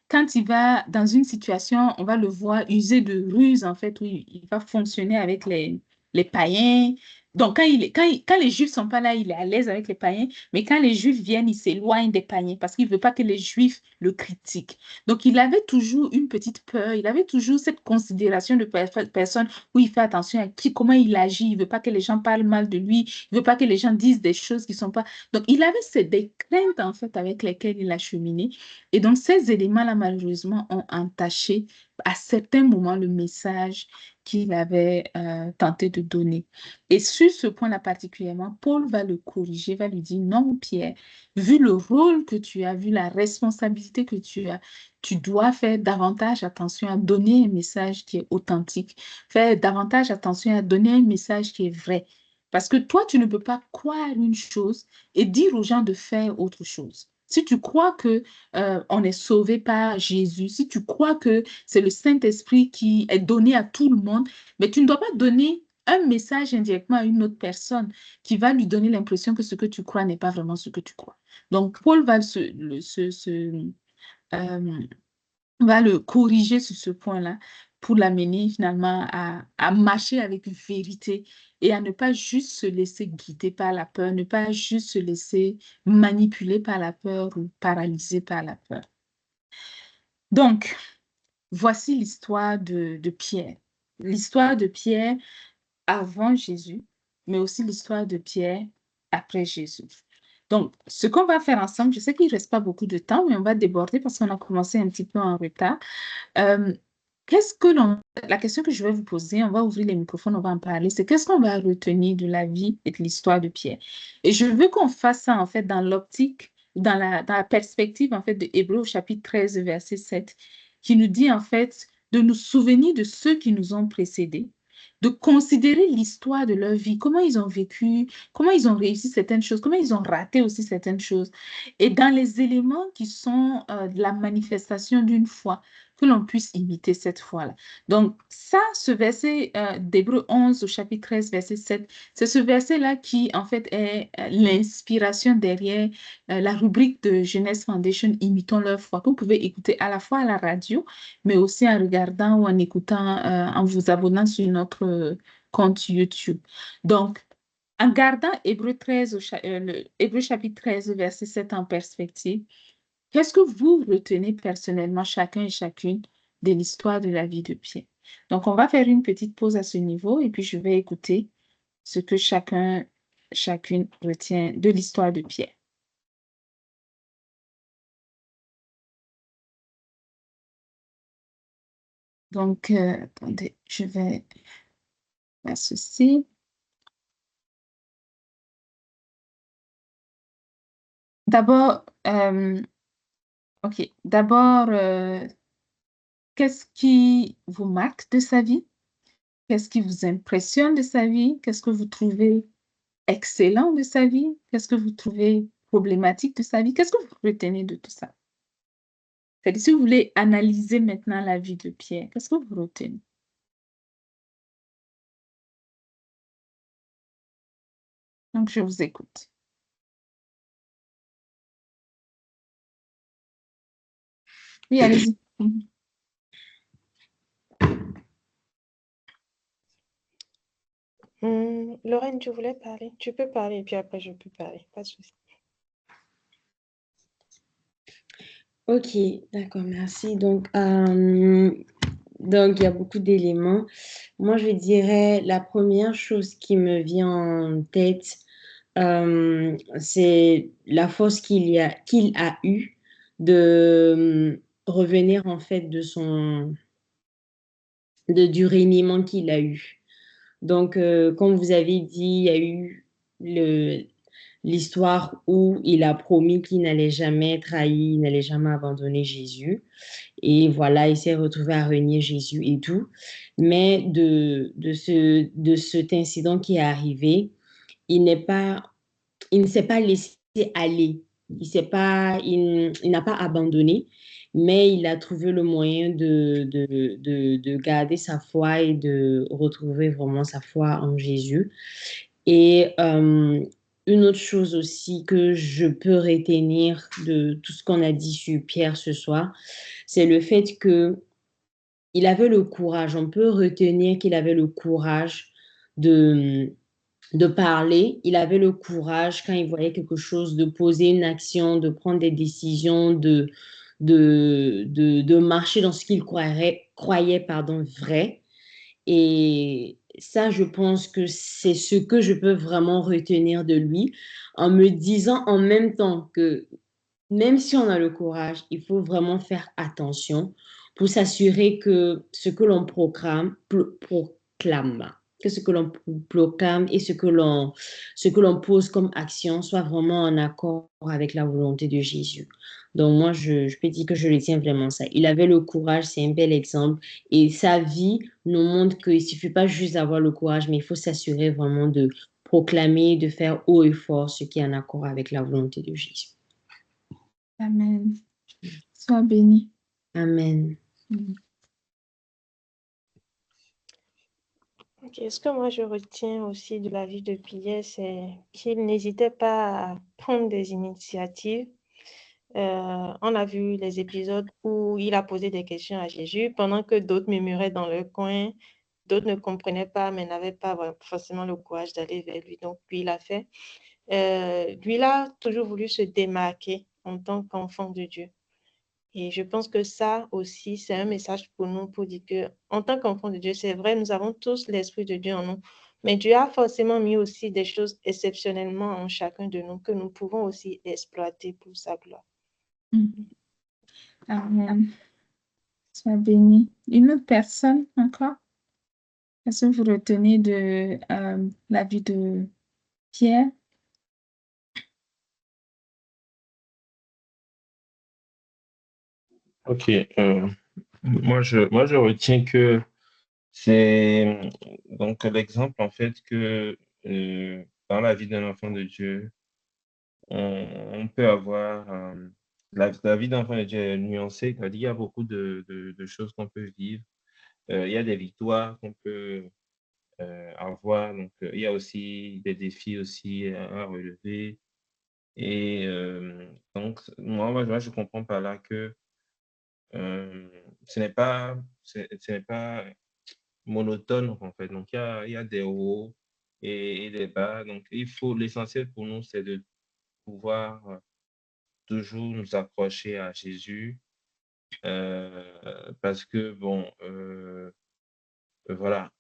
quand il va dans une situation, on va le voir user de ruse, en fait, où il va fonctionner avec les païens, Donc, quand les Juifs sont pas là, il est à l'aise avec les païens, mais quand les Juifs viennent, il s'éloigne des païens parce qu'il veut pas que les Juifs le critiquent. Donc, il avait toujours une petite peur, il avait toujours cette considération de personne où il fait attention à qui, comment il agit, il veut pas que les gens parlent mal de lui, il veut pas que les gens disent des choses qui sont pas... Donc, il avait des craintes, en fait, avec lesquelles il a cheminé. Et donc, ces éléments-là, malheureusement, ont entaché à certains moments le message qu'il avait tenté de donner. Et sur ce point-là particulièrement, Paul va le corriger, va lui dire, non, Pierre, vu le rôle que tu as, vu la responsabilité que tu as, tu dois faire davantage attention à donner un message qui est authentique, faire davantage attention à donner un message qui est vrai. Parce que toi, tu ne peux pas croire une chose et dire aux gens de faire autre chose. Si tu crois que on est sauvé par Jésus, si tu crois que c'est le Saint-Esprit qui est donné à tout le monde, mais tu ne dois pas donner un message indirectement à une autre personne qui va lui donner l'impression que ce que tu crois n'est pas vraiment ce que tu crois. Donc, Paul euh, va le corriger sur ce point-là pour l'amener finalement à marcher avec vérité et à ne pas juste se laisser guider par la peur, ne pas juste se laisser manipuler par la peur ou paralyser par la peur. Donc, voici l'histoire de Pierre. L'histoire de Pierre avant Jésus, mais aussi l'histoire de Pierre après Jésus. Donc, ce qu'on va faire ensemble, je sais qu'il ne reste pas beaucoup de temps, mais on va déborder parce qu'on a commencé un petit peu en retard. Euh, La question que je vais vous poser, on va ouvrir les microphones, on va en parler, c'est qu'est-ce qu'on va retenir de la vie et de l'histoire de Pierre? Et je veux qu'on fasse ça, en fait, dans l'optique, dans la perspective, en fait, de Hébreux au chapitre 13, verset 7, qui nous dit, en fait, de nous souvenir de ceux qui nous ont précédés, de considérer l'histoire de leur vie, comment ils ont vécu, comment ils ont réussi certaines choses, comment ils ont raté aussi certaines choses. Et dans les éléments qui sont de la manifestation d'une foi, que l'on puisse imiter cette foi-là. Donc, ça, ce verset d'Hébreux 11 au chapitre 13, verset 7, c'est ce verset-là qui, en fait, est l'inspiration derrière la rubrique de Jeunesse Foundation, Imitons leur foi, que vous pouvez écouter à la fois à la radio, mais aussi en regardant ou en écoutant, en vous abonnant sur notre compte YouTube. Donc, en gardant Hébreux 13 Hébreux chapitre 13, verset 7 en perspective, qu'est-ce que vous retenez personnellement, chacun et chacune, de l'histoire de la vie de Pierre? Donc, on va faire une petite pause à ce niveau et puis je vais écouter ce que chacune retient de l'histoire de Pierre. Donc, attendez, je vais faire ceci. D'abord, OK. D'abord, qu'est-ce qui vous marque de sa vie? Qu'est-ce qui vous impressionne de sa vie? Qu'est-ce que vous trouvez excellent de sa vie? Qu'est-ce que vous trouvez problématique de sa vie? Qu'est-ce que vous retenez de tout ça? C'est-à-dire, si vous voulez analyser maintenant la vie de Pierre, qu'est-ce que vous retenez? Donc, je vous écoute. Oui, allez-y. Lorraine, tu voulais parler? Tu peux parler et puis après je peux parler. Pas de souci. Ok, d'accord, merci. Donc, il y a beaucoup d'éléments. Moi, je dirais la première chose qui me vient en tête, c'est la force qu'il a eue de revenir en fait du reniement qu'il a eu. Donc, comme vous avez dit, il y a eu l'histoire où il a promis qu'il n'allait jamais trahir, il n'allait jamais abandonner Jésus. Et voilà, il s'est retrouvé à renier Jésus et tout. Mais de cet incident qui est arrivé, il ne s'est pas laissé aller. Il n'a pas abandonné, mais il a trouvé le moyen de garder sa foi et de retrouver vraiment sa foi en Jésus. Et une autre chose aussi que je peux retenir de tout ce qu'on a dit sur Pierre ce soir, c'est le fait que il avait le courage. On peut retenir qu'il avait le courage de de parler, il avait le courage quand il voyait quelque chose de poser une action, de prendre des décisions, de marcher dans ce qu'il croyait vrai. Et ça, je pense que c'est ce que je peux vraiment retenir de lui en me disant en même temps que même si on a le courage, il faut vraiment faire attention pour s'assurer que ce que l'on proclame, que ce que l'on proclame et ce que l'on pose comme action soit vraiment en accord avec la volonté de Jésus. Donc moi, je peux dire que je retiens vraiment ça. Il avait le courage, c'est un bel exemple. Et sa vie nous montre qu'il ne suffit pas juste d'avoir le courage, mais il faut s'assurer vraiment de proclamer, de faire haut et fort ce qui est en accord avec la volonté de Jésus. Amen. Sois béni. Amen. Ok, ce que moi je retiens aussi de la vie de Pierre, c'est qu'il n'hésitait pas à prendre des initiatives. On a vu les épisodes où il a posé des questions à Jésus pendant que d'autres murmuraient dans leur coin, d'autres ne comprenaient pas mais n'avaient pas forcément le courage d'aller vers lui. Donc lui, il a fait. Lui, il a toujours voulu se démarquer en tant qu'enfant de Dieu. Et je pense que ça aussi, c'est un message pour nous pour dire que, en tant qu'enfant de Dieu, c'est vrai, nous avons tous l'Esprit de Dieu en nous, mais Dieu a forcément mis aussi des choses exceptionnellement en chacun de nous que nous pouvons aussi exploiter pour sa gloire. Amen. Sois béni. Une autre personne encore? Qu'est-ce que vous retenez de la vie de Pierre? Ok, moi je retiens que c'est donc l'exemple en fait que dans la vie d'un enfant de Dieu, on peut avoir la vie d'un enfant de Dieu est nuancée, c'est-à-dire il y a beaucoup de choses qu'on peut vivre. Il y a des victoires qu'on peut avoir, donc il y a aussi des défis aussi à relever. Et donc moi, je comprends par là que euh, ce n'est pas monotone en fait. Donc il y a des hauts et des bas. Donc l'essentiel pour nous, c'est de pouvoir toujours nous accrocher à Jésus parce que bon, voilà,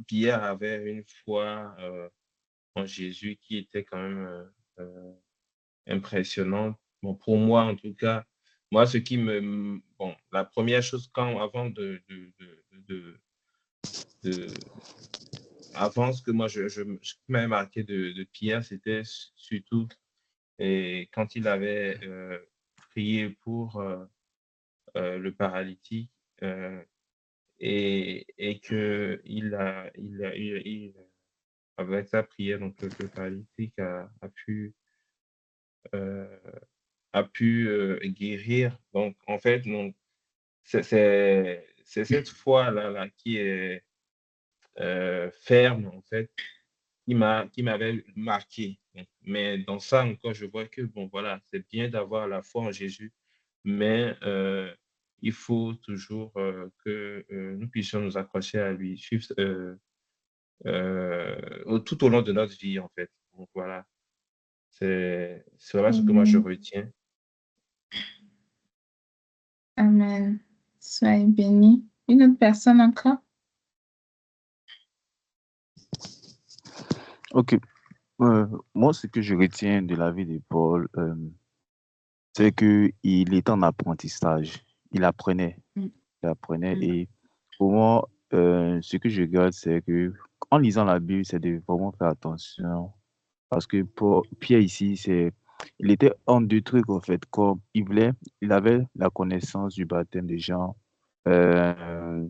Pierre avait une foi en Jésus qui était quand même impressionnante. Bon, pour moi en tout cas, moi ce qui me, bon, la première chose avant de avant ce que moi ce qui m'avait marqué de Pierre, c'était surtout et quand il avait prié pour le paralytique et que avec sa prière, donc le paralytique euh, a pu guérir. Donc en fait, donc, c'est cette foi-là qui est ferme, en fait, qui m'avait marqué. Mais dans ça encore, je vois que, bon, voilà, c'est bien d'avoir la foi en Jésus, mais il faut toujours que nous puissions nous accrocher à lui, suivre, tout au long de notre vie, en fait. Donc voilà, c'est voilà ce que moi je Amen. retiens. Amen. Sois béni. Une autre personne encore? Ok. Moi, ce que je retiens de la vie de Paul, c'est qu'il était en apprentissage. Il apprenait. Mm. Il apprenait. Et pour moi, ce que je regarde, c'est que en lisant la Bible, c'est de vraiment faire attention. Parce que pour Pierre ici, il était en deux trucs, en fait. Comme il avait la connaissance du baptême des gens, euh,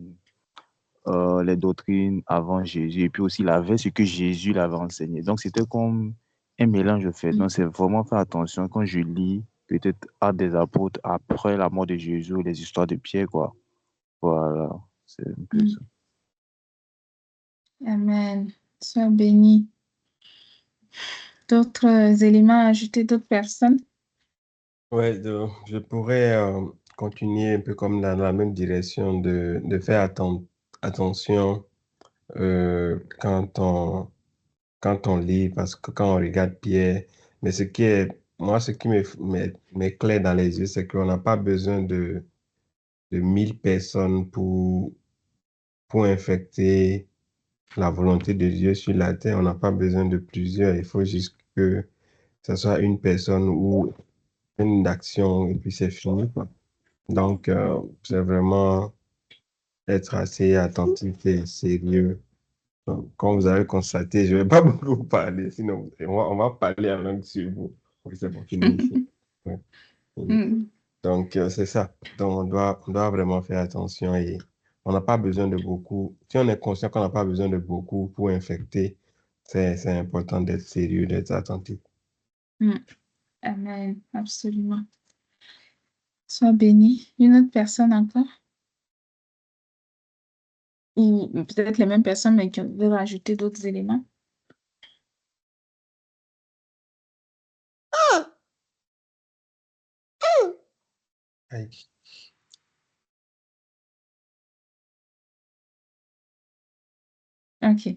les doctrines avant Jésus, et puis aussi il avait ce que Jésus l'avait enseigné. Donc, c'était comme un mélange, en fait. Donc, c'est vraiment faire attention quand je lis peut-être Actes des apôtres après la mort de Jésus, les histoires de Pierre, quoi. Voilà, c'est un peu ça. Amen. Sois béni. D'autres éléments à ajouter, d'autres personnes? Ouais, je pourrais continuer un peu comme dans la même direction de faire attention quand quand on lit, parce que quand on regarde Pierre, mais ce qui m'éclaire dans les yeux, c'est qu'on n'a pas besoin de 1000 personnes pour infecter la volonté de Dieu sur la terre. On n'a pas besoin de plusieurs. Il faut juste que ce soit une personne ou une action et puis c'est fini, quoi. Donc, c'est vraiment être assez attentif et sérieux. Donc, comme vous avez constaté, je ne vais pas beaucoup parler, sinon on va parler en langue sur vous. Oui, c'est pour finir ici. Ouais. Mm. Donc, c'est ça. Donc, on doit vraiment faire attention et on n'a pas besoin de beaucoup. Si on est conscient qu'on n'a pas besoin de beaucoup pour infecter, c'est important d'être sérieux, d'être attentif. Mm. Amen, absolument. Sois béni. Une autre personne encore? Ou peut-être les mêmes personnes, mais qui veulent rajouter d'autres éléments? Aïe. OK.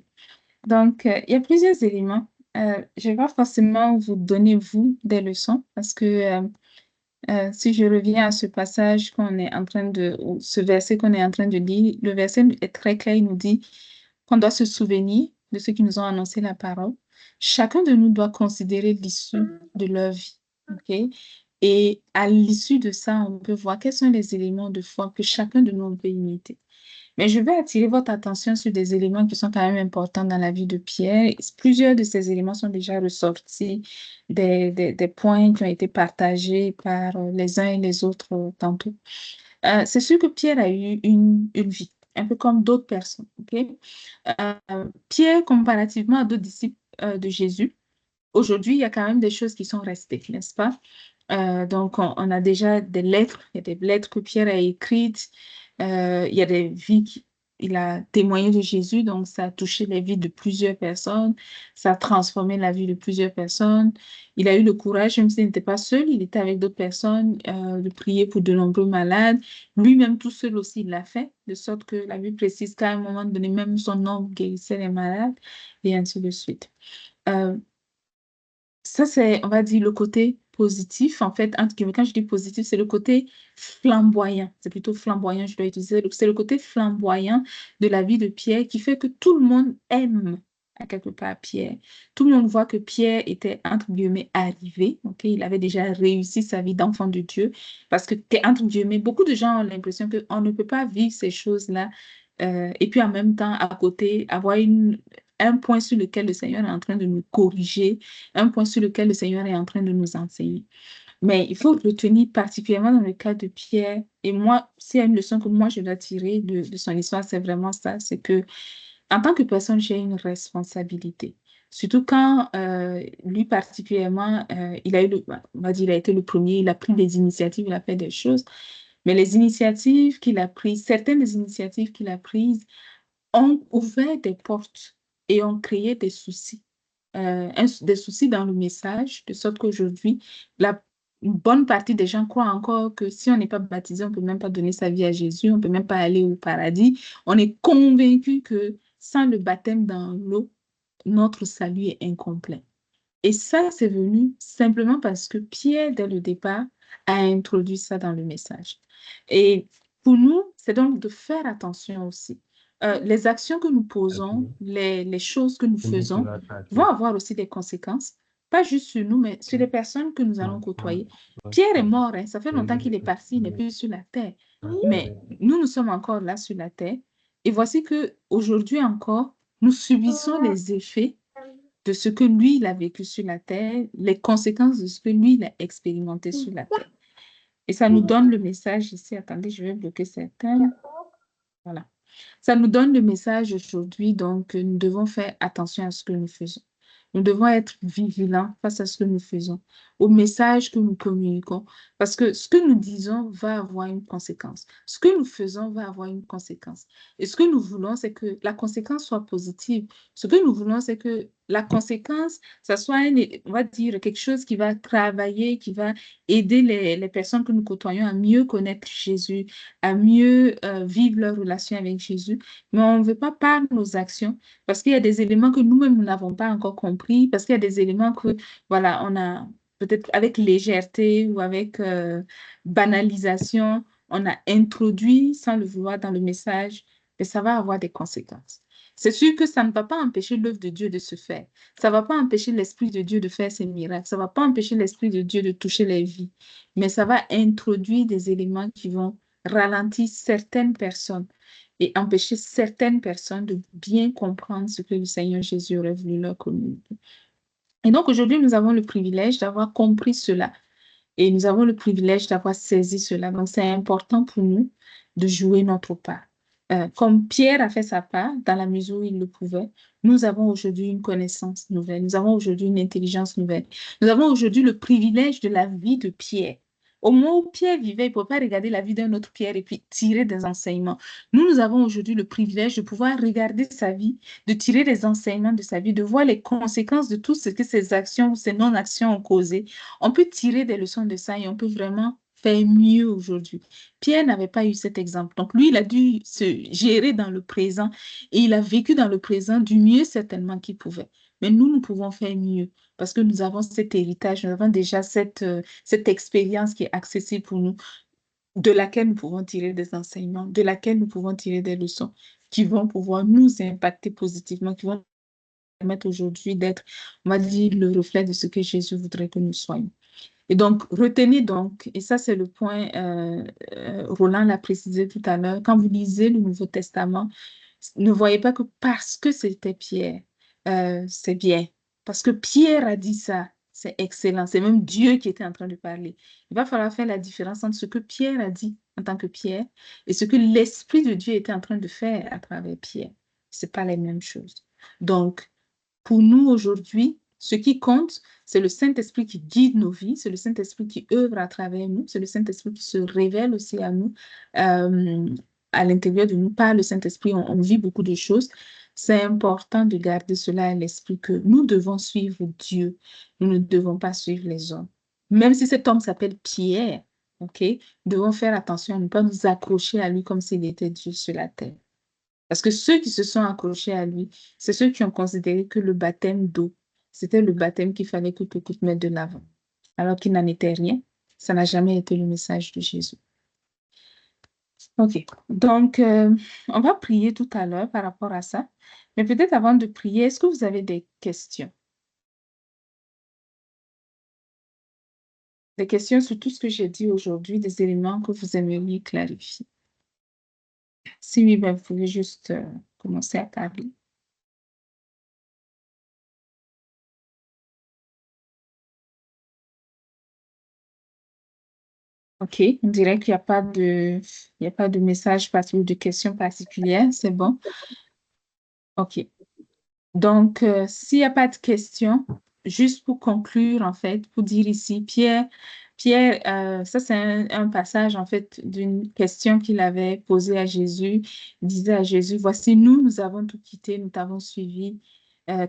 Donc, il y a plusieurs éléments. Je ne vais pas forcément vous donner, vous, des leçons, parce que si je reviens à ce passage qu'on est en train ou ce verset qu'on est en train de lire, le verset est très clair, il nous dit qu'on doit se souvenir de ceux qui nous ont annoncé la parole. Chacun de nous doit considérer l'issue de leur vie, ok? Et à l'issue de ça, on peut voir quels sont les éléments de foi que chacun de nous peut imiter. Mais je vais attirer votre attention sur des éléments qui sont quand même importants dans la vie de Pierre. Plusieurs de ces éléments sont déjà ressortis, des points qui ont été partagés par les uns et les autres tantôt. C'est sûr que Pierre a eu une vie, un peu comme d'autres personnes. Ok. Pierre, comparativement à d'autres disciples de Jésus, aujourd'hui, il y a quand même des choses qui sont restées, n'est-ce pas? Donc, on a déjà des lettres, il y a des lettres que Pierre a écrites, il y a des vies qu'il a témoigné de Jésus, donc ça a touché les vies de plusieurs personnes, ça a transformé la vie de plusieurs personnes. Il a eu le courage, même s'il n'était pas seul, il était avec d'autres personnes, de prier pour de nombreux malades. Lui-même, tout seul aussi, il l'a fait, de sorte que la Bible précise qu'à un moment donné, même son nom guérissait les malades, et ainsi de suite. Euh, Ça, c'est, on va dire, le côté positif. En fait, entre guillemets, quand je dis positif, c'est le côté flamboyant. C'est plutôt flamboyant, je dois utiliser. C'est le côté flamboyant de la vie de Pierre qui fait que tout le monde aime, à quelque part, Pierre. Tout le monde voit que Pierre était, entre guillemets, arrivé. Ok, il avait déjà réussi sa vie d'enfant de Dieu. Parce que, entre guillemets, beaucoup de gens ont l'impression qu'on ne peut pas vivre ces choses-là. Et puis, en même temps, à côté, avoir un point sur lequel le Seigneur est en train de nous corriger, un point sur lequel le Seigneur est en train de nous enseigner. Mais il faut retenir particulièrement dans le cas de Pierre, et moi, s'il y a une leçon que moi je dois tirer de son histoire, c'est vraiment ça, c'est que en tant que personne, j'ai une responsabilité. Surtout quand lui particulièrement, il a eu on va dire, il a été le premier, il a pris des initiatives, il a fait des choses. Mais les initiatives qu'il a prises, certaines des initiatives qu'il a prises ont ouvert des portes et ont créé des soucis. Des soucis dans le message, de sorte qu'aujourd'hui, une bonne partie des gens croient encore que si on n'est pas baptisé, on ne peut même pas donner sa vie à Jésus, on ne peut même pas aller au paradis. On est convaincu que sans le baptême dans l'eau, notre salut est incomplet. Et ça, c'est venu simplement parce que Pierre, dès le départ, a introduit ça dans le message. Et pour nous, c'est donc de faire attention aussi. Les actions que nous posons, les choses que nous faisons vont avoir aussi des conséquences, pas juste sur nous, mais sur les personnes que nous allons côtoyer. Pierre est mort, hein, ça fait longtemps qu'il est parti, il n'est plus sur la terre. Mais nous, nous sommes encore là sur la terre. Et voici que aujourd'hui encore, nous subissons les effets de ce que lui, il a vécu sur la terre, les conséquences de ce que lui, il a expérimenté sur la terre. Et ça nous donne le message ici. Attendez, je vais bloquer certains. Voilà. Ça nous donne le message aujourd'hui, donc nous devons faire attention à ce que nous faisons. Nous devons être vigilants face à ce que nous faisons, au message que nous communiquons, parce que ce que nous disons va avoir une conséquence. Ce que nous faisons va avoir une conséquence. Et ce que nous voulons, c'est que la conséquence soit positive. Ce que nous voulons, c'est que la conséquence, ça soit, on va dire, quelque chose qui va travailler, qui va aider les personnes que nous côtoyons à mieux connaître Jésus, à mieux vivre leur relation avec Jésus. Mais on ne veut pas par nos actions, parce qu'il y a des éléments que nous-mêmes, nous n'avons pas encore compris, parce qu'il y a des éléments que, voilà, on a peut-être avec légèreté ou avec banalisation, on a introduit sans le vouloir dans le message, mais ça va avoir des conséquences. C'est sûr que ça ne va pas empêcher l'œuvre de Dieu de se faire. Ça ne va pas empêcher l'Esprit de Dieu de faire ses miracles. Ça ne va pas empêcher l'Esprit de Dieu de toucher les vies. Mais ça va introduire des éléments qui vont ralentir certaines personnes et empêcher certaines personnes de bien comprendre ce que le Seigneur Jésus aurait voulu leur communiquer. Et donc aujourd'hui, nous avons le privilège d'avoir compris cela et nous avons le privilège d'avoir saisi cela. Donc c'est important pour nous de jouer notre part. Comme Pierre a fait sa part dans la mesure où il le pouvait, nous avons aujourd'hui une connaissance nouvelle, nous avons aujourd'hui une intelligence nouvelle. Nous avons aujourd'hui le privilège de la vie de Pierre. Au moment où Pierre vivait, il ne pouvait pas regarder la vie d'un autre Pierre et puis tirer des enseignements. Nous avons aujourd'hui le privilège de pouvoir regarder sa vie, de tirer des enseignements de sa vie, de voir les conséquences de tout ce que ses actions ou ses non-actions ont causé. On peut tirer des leçons de ça et on peut vraiment faire mieux aujourd'hui. Pierre n'avait pas eu cet exemple. Donc, lui, il a dû se gérer dans le présent et il a vécu dans le présent du mieux certainement qu'il pouvait. Mais nous pouvons faire mieux parce que nous avons cet héritage, nous avons déjà cette expérience qui est accessible pour nous, de laquelle nous pouvons tirer des enseignements, de laquelle nous pouvons tirer des leçons qui vont pouvoir nous impacter positivement, qui vont nous permettre aujourd'hui d'être, on va dire, le reflet de ce que Jésus voudrait que nous soyons. Et donc, retenez donc, et ça c'est le point, Roland l'a précisé tout à l'heure, quand vous lisez le Nouveau Testament, ne voyez pas que parce que c'était Pierre, c'est bien. Parce que Pierre a dit ça, c'est excellent. C'est même Dieu qui était en train de parler. Il va falloir faire la différence entre ce que Pierre a dit en tant que Pierre et ce que l'Esprit de Dieu était en train de faire à travers Pierre. Ce n'est pas les mêmes choses. Donc, pour nous aujourd'hui, ce qui compte, c'est le Saint-Esprit qui guide nos vies, c'est le Saint-Esprit qui œuvre à travers nous, c'est le Saint-Esprit qui se révèle aussi à nous, à l'intérieur de nous. Par le Saint-Esprit, on vit beaucoup de choses. C'est important de garder cela à l'esprit que nous devons suivre Dieu, nous ne devons pas suivre les hommes. Même si cet homme s'appelle Pierre, ok, nous devons faire attention à ne pas nous accrocher à lui comme s'il était Dieu sur la terre. Parce que ceux qui se sont accrochés à lui, c'est ceux qui ont considéré que le baptême d'eau, c'était le baptême qu'il fallait que tout mettre de l'avant. Alors qu'il n'en était rien. Ça n'a jamais été le message de Jésus. OK. Donc, on va prier tout à l'heure par rapport à ça. Mais peut-être avant de prier, est-ce que vous avez des questions? Des questions sur tout ce que j'ai dit aujourd'hui, des éléments que vous aimeriez clarifier? Si oui, ben, vous pouvez juste commencer à parler. OK, on dirait qu'il n'y a pas de message particulier, de questions particulières, c'est bon. OK. Donc, s'il n'y a pas de questions, juste pour conclure, en fait, pour dire ici, Pierre, ça c'est un passage, en fait, d'une question qu'il avait posée à Jésus. Il disait à Jésus, voici, nous avons tout quitté, nous t'avons suivi.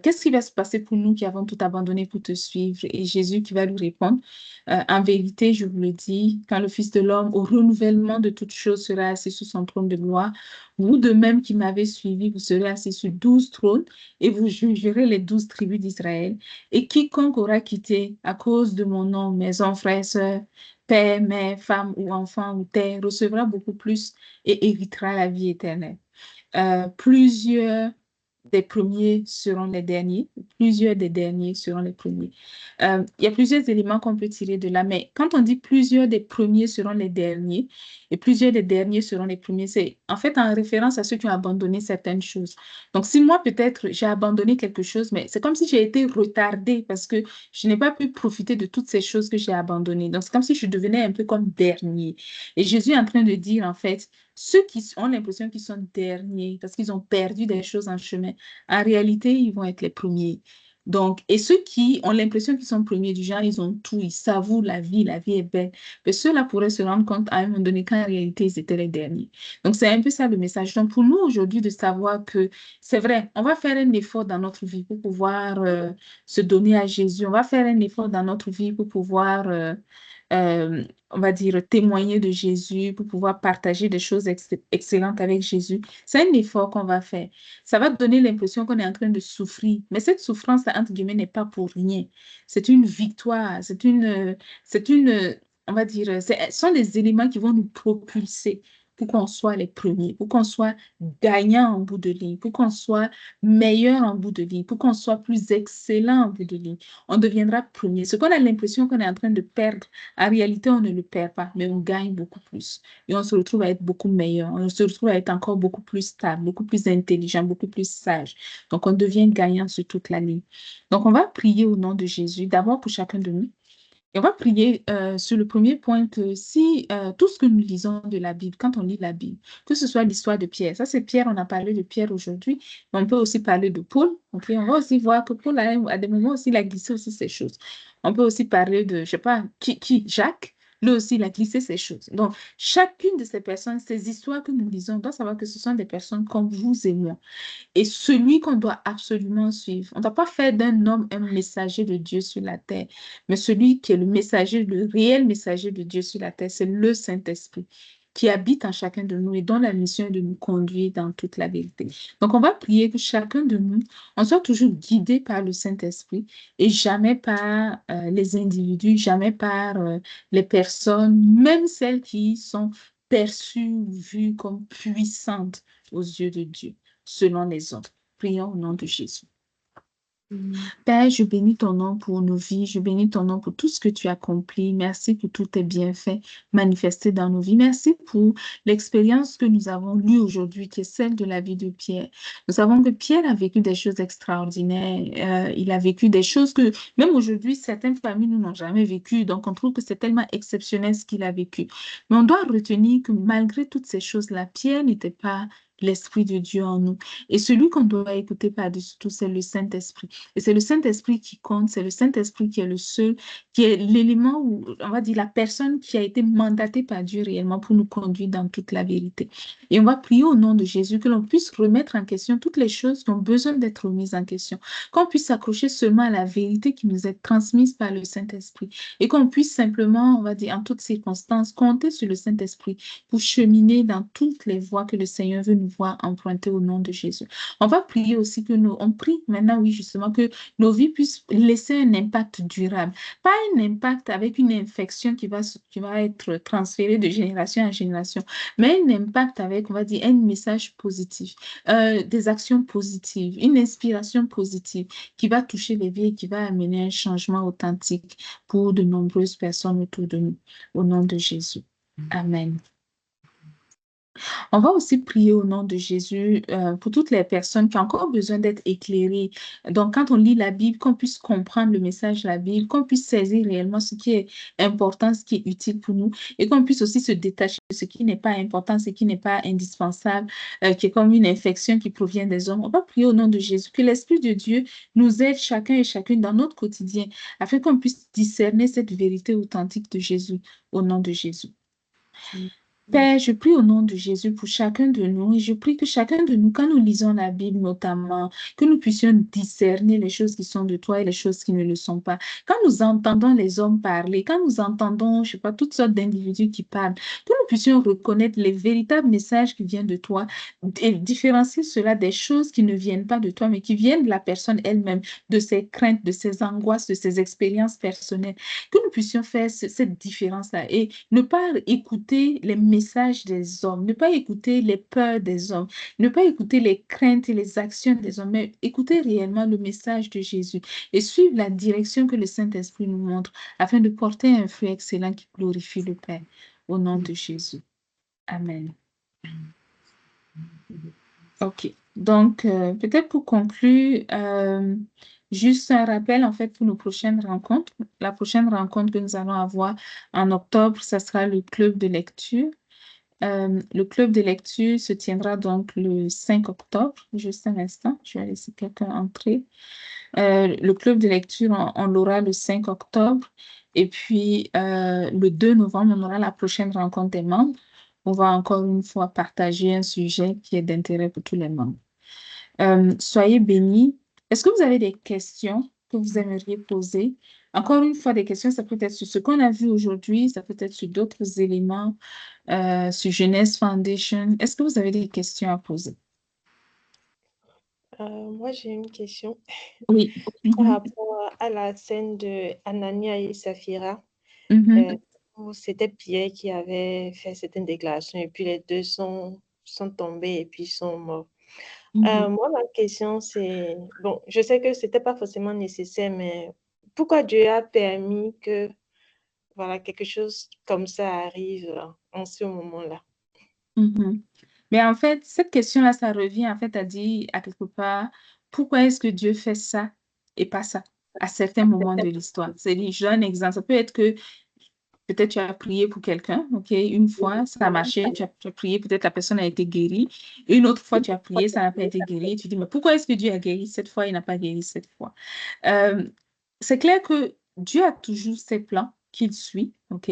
Qu'est-ce qui va se passer pour nous qui avons tout abandonné pour te suivre? Et Jésus qui va lui répondre, en vérité, je vous le dis, quand le Fils de l'homme, au renouvellement de toutes choses, sera assis sur son trône de gloire, vous de même qui m'avez suivi, vous serez assis sur 12 trônes et vous jugerez les 12 tribus d'Israël. Et quiconque aura quitté à cause de mon nom, maison, frères, sœurs, père, mère, femme ou enfant ou terre, recevra beaucoup plus et héritera la vie éternelle. Plusieurs des premiers seront les derniers, plusieurs des derniers seront les premiers. Il y a plusieurs éléments qu'on peut tirer de là, mais quand on dit plusieurs des premiers seront les derniers et plusieurs des derniers seront les premiers, c'est en fait en référence à ceux qui ont abandonné certaines choses. Donc, si moi, peut-être, j'ai abandonné quelque chose, mais c'est comme si j'ai été retardée parce que je n'ai pas pu profiter de toutes ces choses que j'ai abandonnées. Donc, c'est comme si je devenais un peu comme dernier. Et Jésus est en train de dire, en fait, ceux qui ont l'impression qu'ils sont derniers parce qu'ils ont perdu des choses en chemin, en réalité, ils vont être les premiers. Donc, et ceux qui ont l'impression qu'ils sont premiers du genre, ils ont tout, ils savourent la vie est belle. Mais ceux-là pourraient se rendre compte à un moment donné qu'en réalité, ils étaient les derniers. Donc, c'est un peu ça le message. Donc, pour nous aujourd'hui, de savoir que c'est vrai, on va faire un effort dans notre vie pour pouvoir se donner à Jésus. On va faire un effort dans notre vie pour pouvoir, on va dire, témoigner de Jésus, pour pouvoir partager des choses excellentes avec Jésus. C'est un effort qu'on va faire. Ça va te donner l'impression qu'on est en train de souffrir. Mais cette souffrance, entre guillemets, n'est pas pour rien. C'est une victoire. On va dire, ce sont des éléments qui vont nous propulser pour qu'on soit les premiers, pour qu'on soit gagnant en bout de ligne, pour qu'on soit meilleur en bout de ligne, pour qu'on soit plus excellent en bout de ligne. On deviendra premier. Ce qu'on a l'impression qu'on est en train de perdre, en réalité, on ne le perd pas, mais on gagne beaucoup plus. Et on se retrouve à être beaucoup meilleur. On se retrouve à être encore beaucoup plus stable, beaucoup plus intelligent, beaucoup plus sage. Donc, on devient gagnant sur toute la ligne. Donc, on va prier au nom de Jésus, d'abord pour chacun de nous. Et on va prier sur le premier point que si tout ce que nous lisons de la Bible, quand on lit la Bible, que ce soit l'histoire de Pierre, ça c'est Pierre, on a parlé de Pierre aujourd'hui, mais on peut aussi parler de Paul. Okay? On va aussi voir que Paul, à des moments aussi, il a glissé aussi ces choses. On peut aussi parler de, je ne sais pas, Jacques, lui aussi, il a glissé ces choses. Donc, chacune de ces personnes, ces histoires que nous lisons, on doit savoir que ce sont des personnes comme vous et moi. Et celui qu'on doit absolument suivre. On ne doit pas faire d'un homme un messager de Dieu sur la terre, mais celui qui est le messager, le réel messager de Dieu sur la terre, c'est le Saint-Esprit qui habite en chacun de nous et dont la mission est de nous conduire dans toute la vérité. Donc, on va prier que chacun de nous, on soit toujours guidé par le Saint-Esprit et jamais par les individus, jamais par les personnes, même celles qui sont perçues ou vues comme puissantes aux yeux de Dieu selon les autres. Prions au nom de Jésus. Père, je bénis ton nom pour nos vies, je bénis ton nom pour tout ce que tu as accompli. Merci pour tous tes bienfaits manifestés dans nos vies. Merci pour l'expérience que nous avons lue aujourd'hui, qui est celle de la vie de Pierre. Nous savons que Pierre a vécu des choses extraordinaires. Il a vécu des choses que même aujourd'hui, certaines familles n'ont jamais vécues. Donc, on trouve que c'est tellement exceptionnel ce qu'il a vécu. Mais on doit retenir que malgré toutes ces choses-là, Pierre n'était pas l'Esprit de Dieu en nous. Et celui qu'on doit écouter par-dessus tout, c'est le Saint-Esprit. Et c'est le Saint-Esprit qui compte, c'est le Saint-Esprit qui est le seul, qui est l'élément où, on va dire, la personne qui a été mandatée par Dieu réellement pour nous conduire dans toute la vérité. Et on va prier au nom de Jésus que l'on puisse remettre en question toutes les choses qui ont besoin d'être remises en question, qu'on puisse s'accrocher seulement à la vérité qui nous est transmise par le Saint-Esprit et qu'on puisse simplement, on va dire, en toutes circonstances, compter sur le Saint-Esprit pour cheminer dans toutes les voies que le Seigneur veut nous voir emprunter au nom de Jésus. On va prier aussi on prie maintenant, oui, justement, que nos vies puissent laisser un impact durable. Pas un impact avec une infection qui va être transférée de génération en génération, mais un impact avec, on va dire, un message positif, des actions positives, une inspiration positive qui va toucher les vies et qui va amener un changement authentique pour de nombreuses personnes autour de nous. Au nom de Jésus. Amen. On va aussi prier au nom de Jésus pour toutes les personnes qui ont encore besoin d'être éclairées. Donc, quand on lit la Bible, qu'on puisse comprendre le message de la Bible, qu'on puisse saisir réellement ce qui est important, ce qui est utile pour nous, et qu'on puisse aussi se détacher de ce qui n'est pas important, ce qui n'est pas indispensable, qui est comme une infection qui provient des hommes. On va prier au nom de Jésus, que l'Esprit de Dieu nous aide chacun et chacune dans notre quotidien, afin qu'on puisse discerner cette vérité authentique de Jésus, au nom de Jésus. Père, je prie au nom de Jésus pour chacun de nous et je prie que chacun de nous, quand nous lisons la Bible notamment, que nous puissions discerner les choses qui sont de toi et les choses qui ne le sont pas. Quand nous entendons les hommes parler, quand nous entendons, je sais pas, toutes sortes d'individus qui parlent, que nous puissions reconnaître les véritables messages qui viennent de toi et différencier cela des choses qui ne viennent pas de toi, mais qui viennent de la personne elle-même, de ses craintes, de ses angoisses, de ses expériences personnelles. Que nous puissions faire cette différence-là et ne pas écouter les messages des hommes, ne pas écouter les peurs des hommes, ne pas écouter les craintes et les actions des hommes, mais écouter réellement le message de Jésus et suivre la direction que le Saint-Esprit nous montre afin de porter un fruit excellent qui glorifie le Père. Au nom de Jésus. Amen. OK. Donc, peut-être pour conclure, juste un rappel, en fait, pour nos prochaines rencontres. La prochaine rencontre que nous allons avoir en octobre, ça sera le club de lecture. Le club de lecture se tiendra donc le 5 octobre. Juste un instant, je vais laisser quelqu'un entrer. Le club de lecture, on l'aura le 5 octobre. Et puis, le 2 novembre, on aura la prochaine rencontre des membres. On va encore une fois partager un sujet qui est d'intérêt pour tous les membres. Soyez bénis. Est-ce que vous avez des questions que vous aimeriez poser? Encore une fois, des questions, ça peut être sur ce qu'on a vu aujourd'hui, ça peut être sur d'autres éléments, sur Jeunesse Foundation. Est-ce que vous avez des questions à poser? Moi, j'ai une question Oui. par rapport à la scène de Anania et Saphira. Mhm. Où c'était Pierre qui avait fait certaines déclarations et puis les deux sont tombés et puis sont morts. Mhm. Moi, ma question, c'est, bon, je sais que c'était pas forcément nécessaire, mais pourquoi Dieu a permis que, voilà, quelque chose comme ça arrive en ce moment-là? Mhm. Mais en fait, cette question-là, ça revient en fait à dire à quelque part, pourquoi est-ce que Dieu fait ça et pas ça à certains moments de l'histoire? C'est je donne un exemple. Ça peut être que peut-être tu as prié pour quelqu'un, ok, une fois, ça a marché, tu as prié, peut-être la personne a été guérie. Une autre fois, tu as prié, ça n'a pas été guéri. Tu dis, mais pourquoi est-ce que Dieu a guéri cette fois, il n'a pas guéri cette fois? Euh, c'est clair que Dieu a toujours ses plans qu'il suit, ok?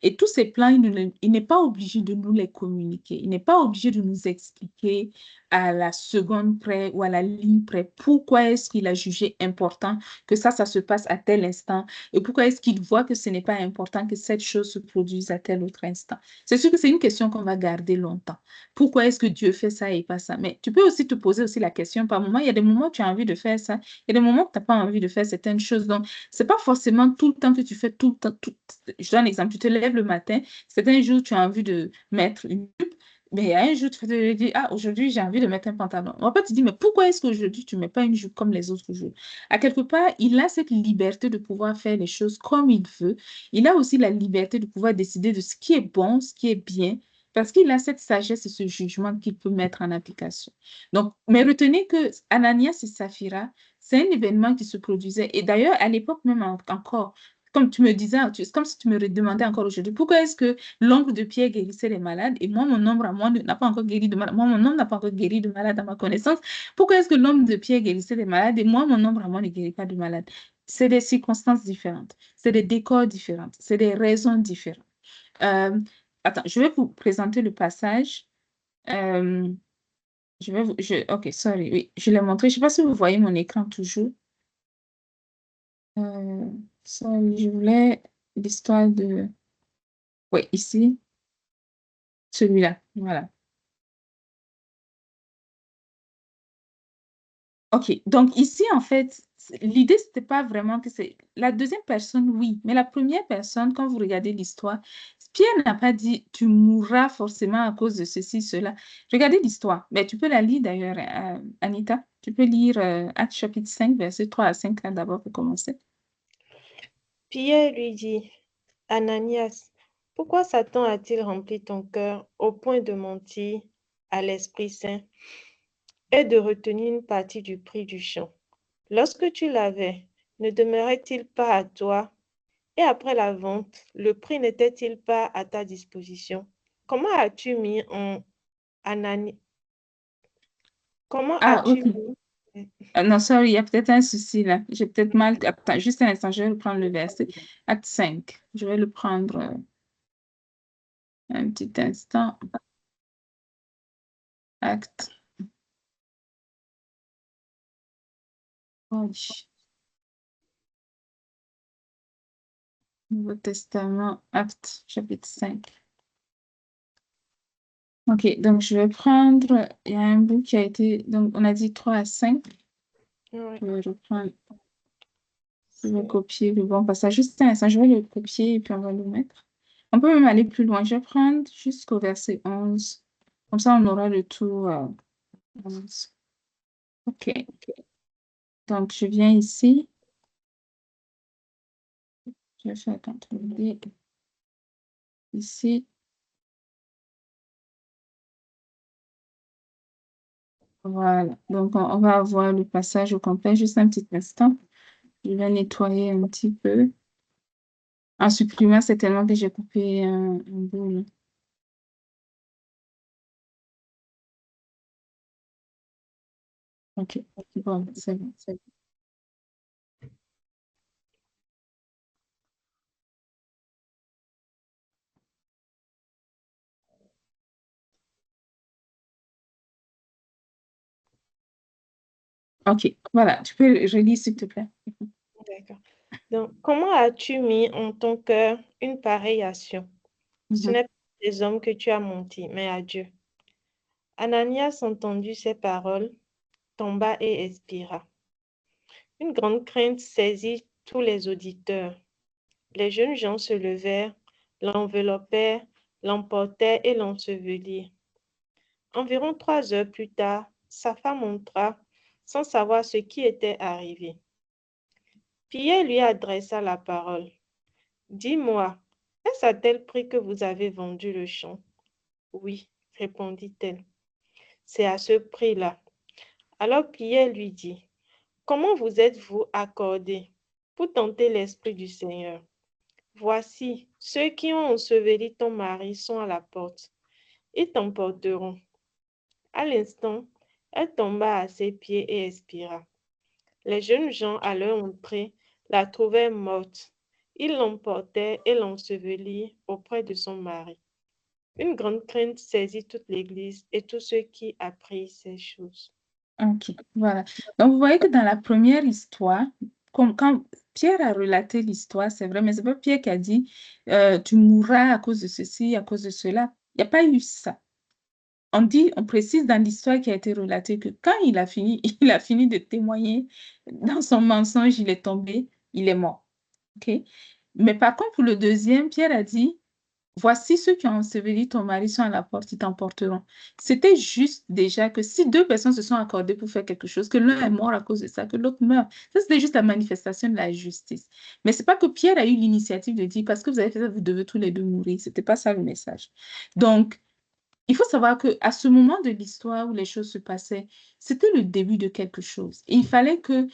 Et tous ces plans, il n'est pas obligé de nous les communiquer. Il n'est pas obligé de nous expliquer à la seconde près ou à la ligne près pourquoi est-ce qu'il a jugé important que ça se passe à tel instant et pourquoi est-ce qu'il voit que ce n'est pas important que cette chose se produise à tel autre instant. C'est sûr que c'est une question qu'on va garder longtemps. Pourquoi est-ce que Dieu fait ça et pas ça? Mais tu peux aussi te poser aussi la question par moment, il y a des moments où tu as envie de faire ça, il y a des moments où tu n'as pas envie de faire certaines choses. Donc, c'est pas forcément tout le temps que tu fais tout le temps. Je donne un exemple, tu te lèves le matin, certains jours tu as envie de mettre une jupe, mais il y a un jour tu te dis, ah, aujourd'hui j'ai envie de mettre un pantalon. On va pas te dire, mais pourquoi est-ce qu'aujourd'hui tu ne mets pas une jupe comme les autres jours? À quelque part, il a cette liberté de pouvoir faire les choses comme il veut. Il a aussi la liberté de pouvoir décider de ce qui est bon, ce qui est bien, parce qu'il a cette sagesse et ce jugement qu'il peut mettre en application. Donc, mais retenez que Ananias et Saphira, c'est un événement qui se produisait. Et d'ailleurs, à l'époque même encore, comme tu me disais, c'est comme si tu me demandais encore aujourd'hui, pourquoi est-ce que l'ombre de Pierre guérissait les malades et moi, mon ombre à moi n'a pas encore guéri de malade. Moi, mon ombre n'a pas encore guéri de malade à ma connaissance. Pourquoi est-ce que l'ombre de Pierre guérissait les malades et moi, mon ombre à moi ne guérit pas de malade? C'est des circonstances différentes, c'est des décors différents, c'est des raisons différentes. Euh, attends, je vais vous présenter le passage. Euh, ok, sorry, oui, je l'ai montré. Je ne sais pas si vous voyez mon écran toujours. Euh, sorry, je voulais l'histoire de... Oui, ici, celui-là, voilà. Ok, donc ici, en fait, l'idée, c'était pas vraiment que c'est... La deuxième personne, oui, mais la première personne, quand vous regardez l'histoire, Pierre n'a pas dit, tu mourras forcément à cause de ceci, cela. Regardez l'histoire, mais tu peux la lire d'ailleurs, Anita. Tu peux lire Actes chapitre 5, versets 3 à 5, là, d'abord pour commencer. Pierre lui dit, Ananias, pourquoi Satan a-t-il rempli ton cœur au point de mentir à l'Esprit Saint et de retenir une partie du prix du champ? Lorsque tu l'avais, ne demeurait-il pas à toi? Et après la vente, le prix n'était-il pas à ta disposition? Comment as-tu mis en Anani... Comment Ah, as-tu ok. mis... Non, sorry, il y a peut-être un souci là. J'ai peut-être mal. Attends, juste un instant, je vais reprendre le verset. Acte 5. Je vais le prendre un petit instant. Acte. Oui. Nouveau Testament, Acte, chapitre 5. Ok, donc je vais prendre. Il y a un bout qui a été. Donc, on a dit 3 à 5. Ouais. Je vais reprendre. Je vais copier le bon passage. Juste un instant, je vais le copier et puis on va le mettre. On peut même aller plus loin. Je vais prendre jusqu'au verset 11. Comme ça, on aura le tout. 11. Ok. Donc, je viens ici. Je vais faire CTRL-D ici. Voilà. Donc, on va avoir le passage au complet. Juste un petit instant. Je vais nettoyer un petit peu. En supprimant, c'est tellement que j'ai coupé un bout, là. Ok. Bon, c'est bon. OK, voilà, tu peux relire, s'il te plaît. D'accord. Donc, comment as-tu mis en ton cœur une pareille action? Ce Mhm. n'est pas des hommes que tu as menti, mais à Dieu. Ananias entendit ces paroles, tomba et expira. Une grande crainte saisit tous les auditeurs. Les jeunes gens se levèrent, l'enveloppèrent, l'emportèrent et l'ensevelirent. Environ 3 heures plus tard, sa femme entra sans savoir ce qui était arrivé. Pierre lui adressa la parole. Dis-moi, est-ce à tel prix que vous avez vendu le champ? Oui, répondit-elle. C'est à ce prix-là. Alors Pierre lui dit, comment vous êtes-vous accordés pour tenter l'Esprit du Seigneur? Voici, ceux qui ont enseveli ton mari sont à la porte. Ils t'emporteront. À l'instant, elle tomba à ses pieds et expira. Les jeunes gens, à leur entrée, la trouvèrent morte. Ils l'emportèrent et l'ensevelirent auprès de son mari. Une grande crainte saisit toute l'Église et tous ceux qui apprirent ces choses. OK, voilà. Donc, vous voyez que dans la première histoire, comme quand Pierre a relaté l'histoire, c'est vrai, mais c'est pas Pierre qui a dit tu mourras à cause de ceci, à cause de cela. Il n'y a pas eu ça. On précise dans l'histoire qui a été relatée que quand il a fini, il a fini de témoigner dans son mensonge, il est tombé, il est mort. OK? Mais par contre, pour le deuxième, Pierre a dit voici ceux qui ont enseveli ton mari sont à la porte, ils t'emporteront. C'était juste déjà que si deux personnes se sont accordées pour faire quelque chose, que l'un est mort à cause de ça, que l'autre meurt. Ça, c'était juste la manifestation de la justice. Mais c'est pas que Pierre a eu l'initiative de dire parce que vous avez fait ça, vous devez tous les deux mourir. C'était pas ça le message. Donc, il faut savoir qu'à ce moment de l'histoire où les choses se passaient, c'était le début de quelque chose. Et il fallait que,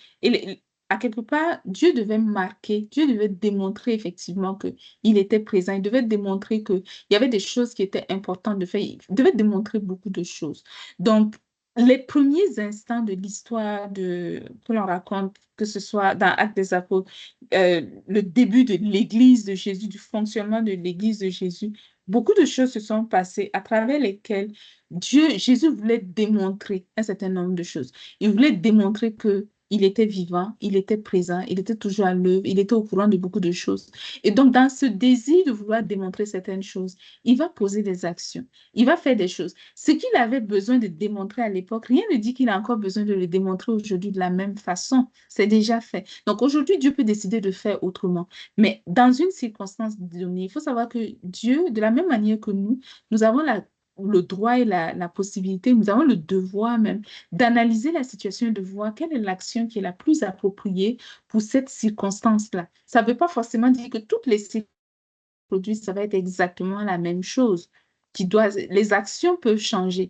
à quelque part, Dieu devait marquer, Dieu devait démontrer effectivement qu'il était présent. Il devait démontrer qu'il y avait des choses qui étaient importantes de faire. Il devait démontrer beaucoup de choses. Donc, les premiers instants de l'histoire que l'on raconte, que ce soit dans Actes des Apôtres, le début de l'Église de Jésus, du fonctionnement de l'Église de Jésus, beaucoup de choses se sont passées à travers lesquelles Jésus voulait démontrer un certain nombre de choses. Il voulait démontrer que il était vivant, il était présent, il était toujours à l'œuvre, il était au courant de beaucoup de choses. Et donc, dans ce désir de vouloir démontrer certaines choses, il va poser des actions, il va faire des choses. Ce qu'il avait besoin de démontrer à l'époque, rien ne dit qu'il a encore besoin de le démontrer aujourd'hui de la même façon. C'est déjà fait. Donc, aujourd'hui, Dieu peut décider de faire autrement. Mais dans une circonstance donnée, il faut savoir que Dieu, de la même manière que nous avons le droit et la possibilité, nous avons le devoir même d'analyser la situation et de voir quelle est l'action qui est la plus appropriée pour cette circonstance-là. Ça ne veut pas forcément dire que toutes les circonstances produisent, ça va être exactement la même chose. Les actions peuvent changer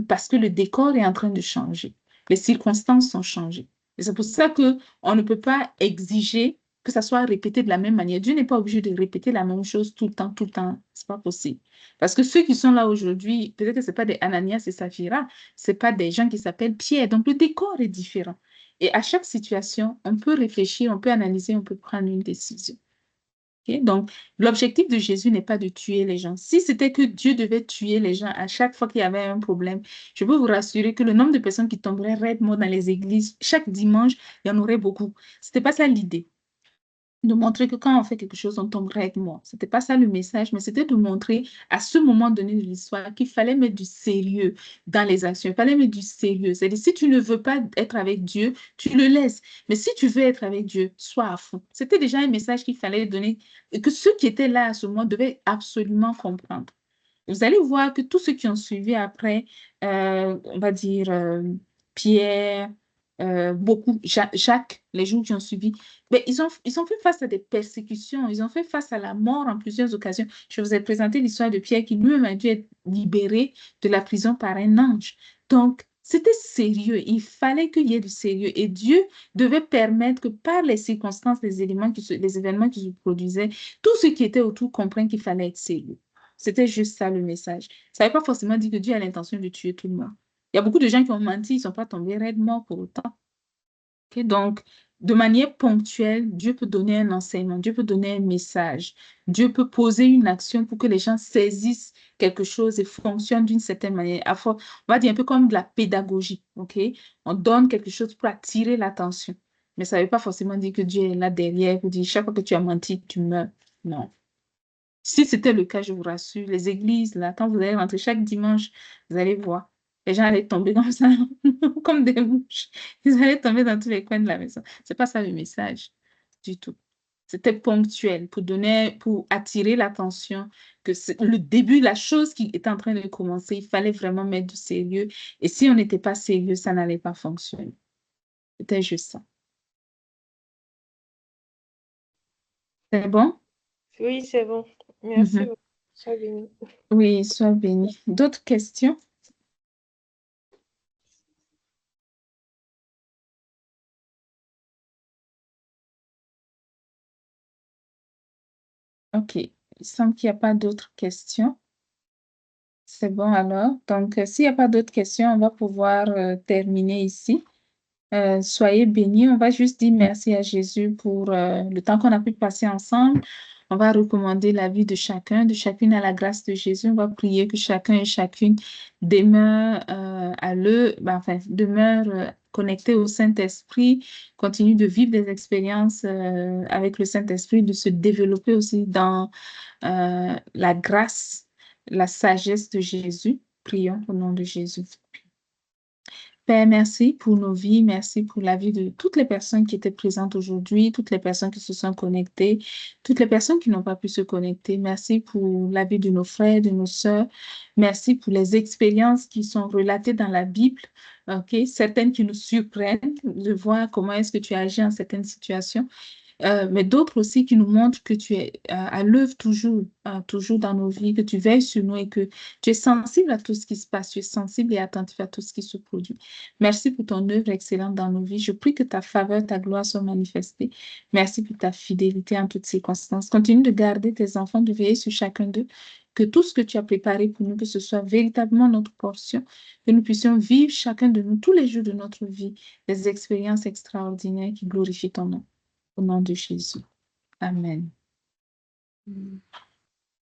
parce que le décor est en train de changer. Les circonstances sont changées. Et c'est pour ça qu'on ne peut pas exiger que ça soit répété de la même manière. Dieu n'est pas obligé de répéter la même chose tout le temps, tout le temps. C'est pas possible. Parce que ceux qui sont là aujourd'hui, peut-être que ce pas des Ananias et Saphira, ce pas des gens qui s'appellent Pierre. Donc le décor est différent. Et à chaque situation, on peut réfléchir, on peut analyser, on peut prendre une décision. Ok. Donc, l'objectif de Jésus n'est pas de tuer les gens. Si c'était que Dieu devait tuer les gens à chaque fois qu'il y avait un problème, je peux vous rassurer que le nombre de personnes qui tomberaient raides-mort dans les églises, chaque dimanche, il y en aurait beaucoup. C'était pas ça l'idée. De montrer que quand on fait quelque chose, on tombe raides-mort. C'était pas ça le message, mais c'était de montrer à ce moment donné de l'histoire qu'il fallait mettre du sérieux dans les actions. Il fallait mettre du sérieux. C'est-à-dire, si tu ne veux pas être avec Dieu, tu le laisses. Mais si tu veux être avec Dieu, sois à fond. C'était déjà un message qu'il fallait donner et que ceux qui étaient là à ce moment devaient absolument comprendre. Vous allez voir que tous ceux qui ont suivi après, on va dire Pierre, beaucoup, Jacques, les jours qui ont suivi, mais ils ont fait face à des persécutions, ils ont fait face à la mort en plusieurs occasions. Je vous ai présenté l'histoire de Pierre qui lui-même a dû être libéré de la prison par un ange. Donc, c'était sérieux, il fallait qu'il y ait du sérieux et Dieu devait permettre que par les circonstances, les éléments les événements qui se produisaient, tous ceux qui étaient autour comprennent qu'il fallait être sérieux. C'était juste ça le message. Ça ne veut pas forcément dire que Dieu a l'intention de tuer tout le monde. Il y a beaucoup de gens qui ont menti, ils ne sont pas tombés raides morts pour autant. Ok. Donc, de manière ponctuelle, Dieu peut donner un enseignement, Dieu peut donner un message, Dieu peut poser une action pour que les gens saisissent quelque chose et fonctionnent d'une certaine manière. On va dire un peu comme de la pédagogie, OK? On donne quelque chose pour attirer l'attention. Mais ça ne veut pas forcément dire que Dieu est là derrière pour dire chaque fois que tu as menti, tu meurs. Non. Si c'était le cas, je vous rassure, les églises, là, quand vous allez rentrer chaque dimanche, vous allez voir, les gens allaient tomber comme ça, comme des mouches. Ils allaient tomber dans tous les coins de la maison. C'est pas ça le message du tout. C'était ponctuel pour attirer l'attention, que c'est le début, la chose qui était en train de commencer, il fallait vraiment mettre du sérieux. Et si on n'était pas sérieux, ça n'allait pas fonctionner. C'était juste ça. C'est bon? Oui, c'est bon. Merci Mhm. beaucoup. Sois béni. Oui, sois béni. D'autres questions? OK. Il semble qu'il n'y a pas d'autres questions. C'est bon alors. Donc, s'il n'y a pas d'autres questions, on va pouvoir terminer ici. Soyez bénis. On va juste dire merci à Jésus pour le temps qu'on a pu passer ensemble. On va recommander la vie de chacun, de chacune à la grâce de Jésus. On va prier que chacun et chacune demeure connecté au Saint-Esprit, continue de vivre des expériences avec le Saint-Esprit, de se développer aussi dans la grâce, la sagesse de Jésus. Prions au nom de Jésus. Père, merci pour nos vies, merci pour la vie de toutes les personnes qui étaient présentes aujourd'hui, toutes les personnes qui se sont connectées, toutes les personnes qui n'ont pas pu se connecter. Merci pour la vie de nos frères, de nos sœurs. Merci pour les expériences qui sont relatées dans la Bible, ok? Certaines qui nous surprennent de voir comment est-ce que tu agis en certaines situations. Mais d'autres aussi qui nous montrent que tu es à l'œuvre toujours, toujours dans nos vies, que tu veilles sur nous et que tu es sensible à tout ce qui se passe, tu es sensible et attentif à tout ce qui se produit. Merci pour ton œuvre excellente dans nos vies. Je prie que ta faveur, ta gloire soient manifestées. Merci pour ta fidélité en toutes circonstances. Continue de garder tes enfants, de veiller sur chacun d'eux. Que tout ce que tu as préparé pour nous, que ce soit véritablement notre portion, que nous puissions vivre chacun de nous tous les jours de notre vie, des expériences extraordinaires qui glorifient ton nom. Au nom de Jésus. Amen.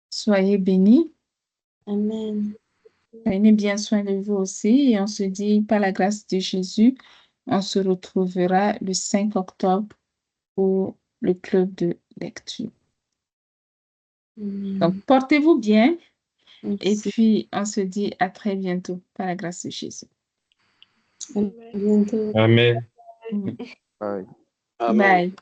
Soyez bénis. Amen. Prenez bien soin de vous aussi. Et on se dit, par la grâce de Jésus, on se retrouvera le 5 octobre pour le club de lecture. Amen. Donc, portez-vous bien. Et Merci. puis, on se dit à très bientôt, par la grâce de Jésus. À bientôt. Amen. Mm. Bye. Amen. Bye.